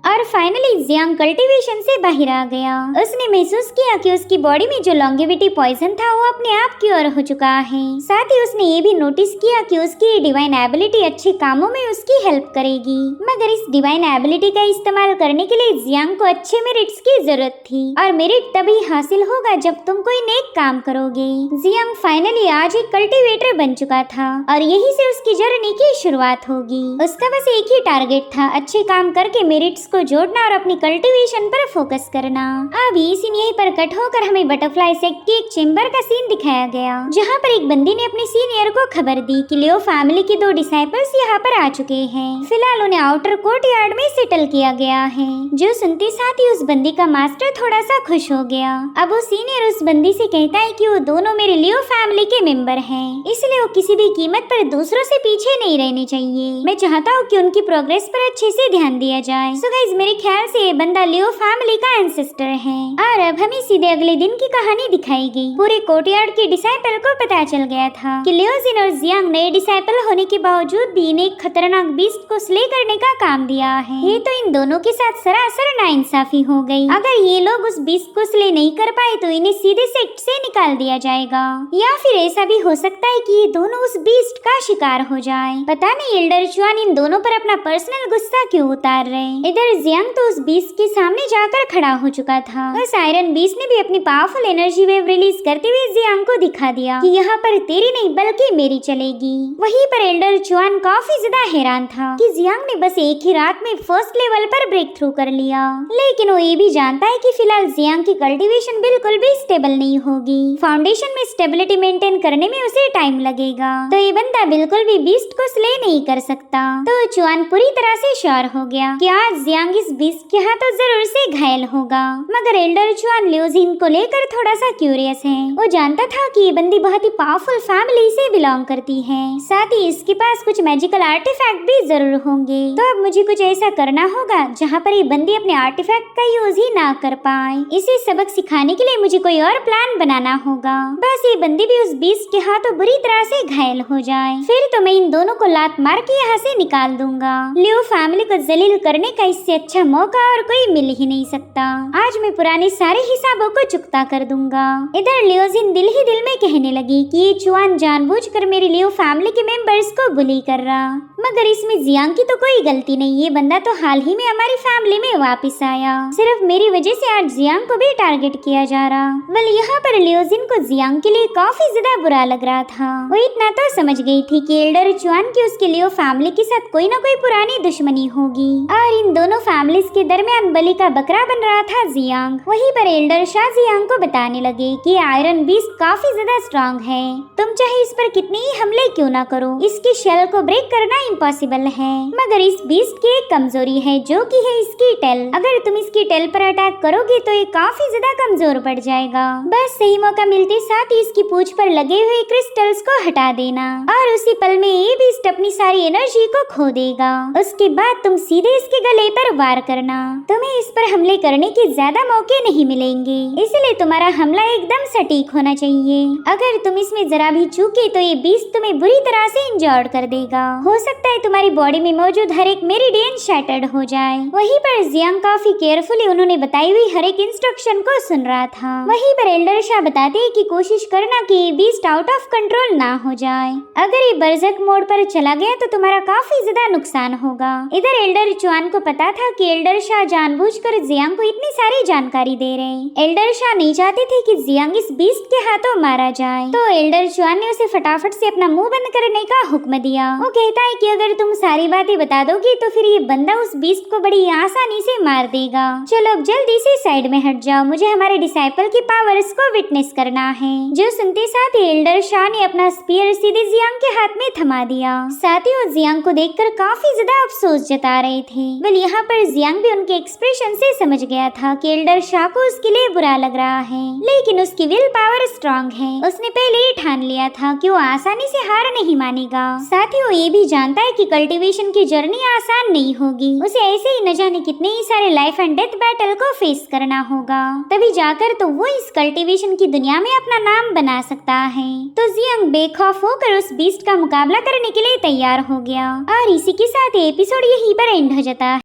और फाइनली जियांग कल्टीवेशन से बाहर आ गया। उसने महसूस किया कि उसकी बॉडी में जो लॉन्गेविटी पॉइजन था वो अपने आप की ओर हो चुका है। साथ ही उसने ये भी नोटिस किया कि उसकी डिवाइन एबिलिटी अच्छे कामों में उसकी हेल्प करेगी। मगर इस डिवाइन एबिलिटी का इस्तेमाल करने के लिए जियांग को अच्छे मेरिट्स की जरूरत थी और मेरिट तभी हासिल होगा जब तुम कोई नेक काम करोगे। जियांग फाइनली आज एक कल्टीवेटर बन चुका था और यही से उसकी जर्नी की शुरुआत होगी। उसका बस एक ही टारगेट था, अच्छे काम करके मेरिट्स को जोड़ना और अपनी कल्टीवेशन पर फोकस करना। अब ये सीन यहीं पर कट होकर हमें बटरफ्लाई सेक्ट के एक चेम्बर का सीन दिखाया गया, जहाँ पर एक बंदी ने अपने सीनियर को खबर दी कि लियो फैमिली के 2 डिसाइपल्स यहाँ पर आ चुके हैं। फिलहाल उन्हें आउटर कोर्ट यार्ड में सेटल किया गया है। जो सुनते साथ ही उस बंदी का मास्टर थोड़ा सा खुश हो गया। अब वो सीनियर उस बंदी से कहता है कि वो दोनों मेरे लियो फैमिली के मेंबर हैं, इसलिए वो किसी भी कीमत पर दूसरों से पीछे नहीं रहने चाहिए। मैं चाहता हूँ कि उनकी प्रोग्रेस पर अच्छे से ध्यान दिया जाए। सो गाइस, मेरे ख्याल से ये बंदा लियो फैमिली का एंसेस्टर है। और अब हमें सीधे अगले दिन की कहानी दिखाई गई। पूरे कोर्टयार्ड के डिसाइपल को पता चल गया था कि लियो जिन और जियांग नए डिसाइपल होने के बावजूद भी इन्हें एक खतरनाक बीस्ट को स्ले करने का काम दिया है। ये तो इन दोनों के साथ सरासर नाइंसाफी हो गई। अगर ये लोग उस बीस्ट को स्ले नहीं कर पाए तो इन्हें सीधे सेक्ट से निकाल दिया जाएगा, या फिर ऐसा भी हो सकता है कि ये दोनों उस बीस्ट का शिकार हो जाए। पता नहीं एल्डर चुआन इन दोनों पर अपना पर्सनल गुस्सा क्यों उतार रहे। इधर जियांग तो उस बीस्ट के सामने जाकर खड़ा हो चुका था। बस आयरन बीस्ट ने भी अपनी पावरफुल एनर्जी वेव रिलीज करते हुए जियांग को दिखा दिया कि यहाँ पर तेरी नहीं बल्कि मेरी चलेगी। वहीं पर एल्डर चुआन काफी ज्यादा हैरान था कि जियांग ने बस एक ही रात में फर्स्ट लेवल पर ब्रेक थ्रू कर लिया, लेकिन वो ये भी जानता है कि फिलहाल जियांग की कल्टीवेशन बिल्कुल भी स्टेबल नहीं होगी। फाउंडेशन में स्टेबिलिटी मेंटेन करने में उसे टाइम लगेगा, तो ये बंदा बिल्कुल भी बीस्ट को स्ले नहीं कर सकता। तो चुआन पूरी तरह से श्योर हो गया कि आज जियांग इस बीस्ट के हाथों जरूर से घायल होगा। मगर एल्डर चुआन लियोजिन को लेकर थोड़ा सा क्यूरियस है। वो जानता था कि ये बंदी बहुत ही पावरफुल फैमिली से बिलोंग करती है, साथ ही इसके पास कुछ मैजिकल आर्टिफैक्ट भी जरूर होंगे। तो अब मुझे कुछ ऐसा करना होगा जहाँ पर ये बंदी अपने आर्टिफैक्ट का यूज ही ना कर पाए। इसे सबक सिखाने के लिए मुझे कोई और प्लान बनाना होगा। बस ये बंदी भी उस बीस्ट के हाथों बुरी तरह से घायल हो जाए, फिर तो मैं इन दोनों को लात मार के यहाँ से निकाल दूंगा। लियो फैमिली को जलील करने का इससे अच्छा मौका और कोई मिल ही नहीं सकता। आज मैं पुराने सारे हिसाबों को चुकता कर दूंगा। इधर लियोजिन दिल ही दिल में कहने लगी कि ये चुआन जानबूझकर मेरी लियो फैमिली के मेंबर्स को बुली कर रहा, मगर इसमें जियांग की तो कोई गलती नहीं। ये बंदा तो हाल ही में हमारी फैमिली में वापस आया, सिर्फ मेरी वजह से आज जियांग को भी टारगेट किया जा रहा। वेल, यहाँ पर लियोजिन को जियांग के लिए काफी ज्यादा बुरा लग रहा था। वो इतना तो समझ गई थी कि एल्डर चुआन की उसके लियो फैमिली के साथ कोई न कोई पुरानी दुश्मनी होगी, और इन दोनों फैमिलीज के दरमियान बलि का बकरा बन रहा था जियांग। वहीं पर एल्डर शाह जियांग को बताने लगे कि आयरन बीस्ट काफी ज्यादा स्ट्रांग है, तुम चाहे इस पर कितने ही हमले क्यों ना करो, इसकी शेल को ब्रेक करना इम्पॉसिबल है। मगर इस बीस्ट की एक कमजोरी है जो कि है इसकी टेल। अगर तुम इसकी टेल पर अटैक करोगे तो ये काफी ज्यादा कमजोर पड़ जाएगा। बस सही मौका मिलते साथ ही इसकी पूंछ पर लगे हुए क्रिस्टल्स को हटा देना, और उसी पल में ये बीस्ट अपनी सारी एनर्जी को खो देगा। उसके बाद तुम सीधे इसके गले पर वार करना। तुम्हें इस पर हमले करने के ज्यादा मौके नहीं मिलेंगे, इसलिए तुम्हारा हमला एकदम सटीक होना चाहिए। अगर तुम इसमें जरा भी चूके तो ये बीस्ट तुम्हें बुरी तरह से इंजर्ड कर देगा। हो सकता है तुम्हारी बॉडी में मौजूद हर एक मेरिडियन शैटर्ड हो जाए। वहीं पर जियांग काफी केयरफुली उन्होंने बताई हुई हर एक इंस्ट्रक्शन को सुन रहा था। वहीं पर एल्डर शाह बताते हैं कि कोशिश करना कि ये बीस्ट आउट ऑफ कंट्रोल ना हो जाए। अगर ये बरज़क मोड पर चला गया तो तुम्हारा काफी ज्यादा नुकसान होगा। इधर एल्डर चुआन को पता था कि एल्डर शाह जानबूझकर जियांग को इतनी सारी जानकारी दे रहे। एल्डर शाह नहीं चाहते थे कि जियांग इस बीस्ट के हाथों मारा जाए, तो एल्डर चुआन ने उसे फटाफट से अपना मुंह बंद करने का हुक्म दिया। वो कहता है कि अगर तुम सारी बातें बता दोगी तो फिर ये बंदा उस बीस्ट को बड़ी आसानी से मार देगा। चलो अब जल्दी से साइड में हट जाओ, मुझे हमारे डिसाइपल की पावर्स को विटनेस करना है। जो सुनते साथ ही एल्डर शाह ने अपना स्पीयर सीधे जियांग के हाथ में थमा दिया। साथ ही वो जियांग को देखकर काफी ज्यादा अफसोस जता रहे थे। वेल, यहाँ पर जियांग भी उनके एक्सप्रेशन से समझ गया था कि एल्डर शाह को उसके लिए बुरा लग रहा है, लेकिन उसकी विल पावर स्ट्रांग है। उसने पहले ही ठान लिया था कि वो आसानी से हार नहीं मानेगा। साथ ही वो ये भी जानता है कि कल्टीवेशन की जर्नी आसान नहीं होगी, उसे ऐसे ही न जाने कितने ही सारे लाइफ एंड डेथ बैटल को फेस करना होगा, तभी जाकर तो वो इस कल्टीवेशन की दुनिया में अपना नाम बना सकता है। तो जियांग बेखौफ होकर उस बीस्ट का मुकाबला करने के लिए तैयार हो गया, और इसी के साथ एपिसोड यहीं पर एंड हो जाता है।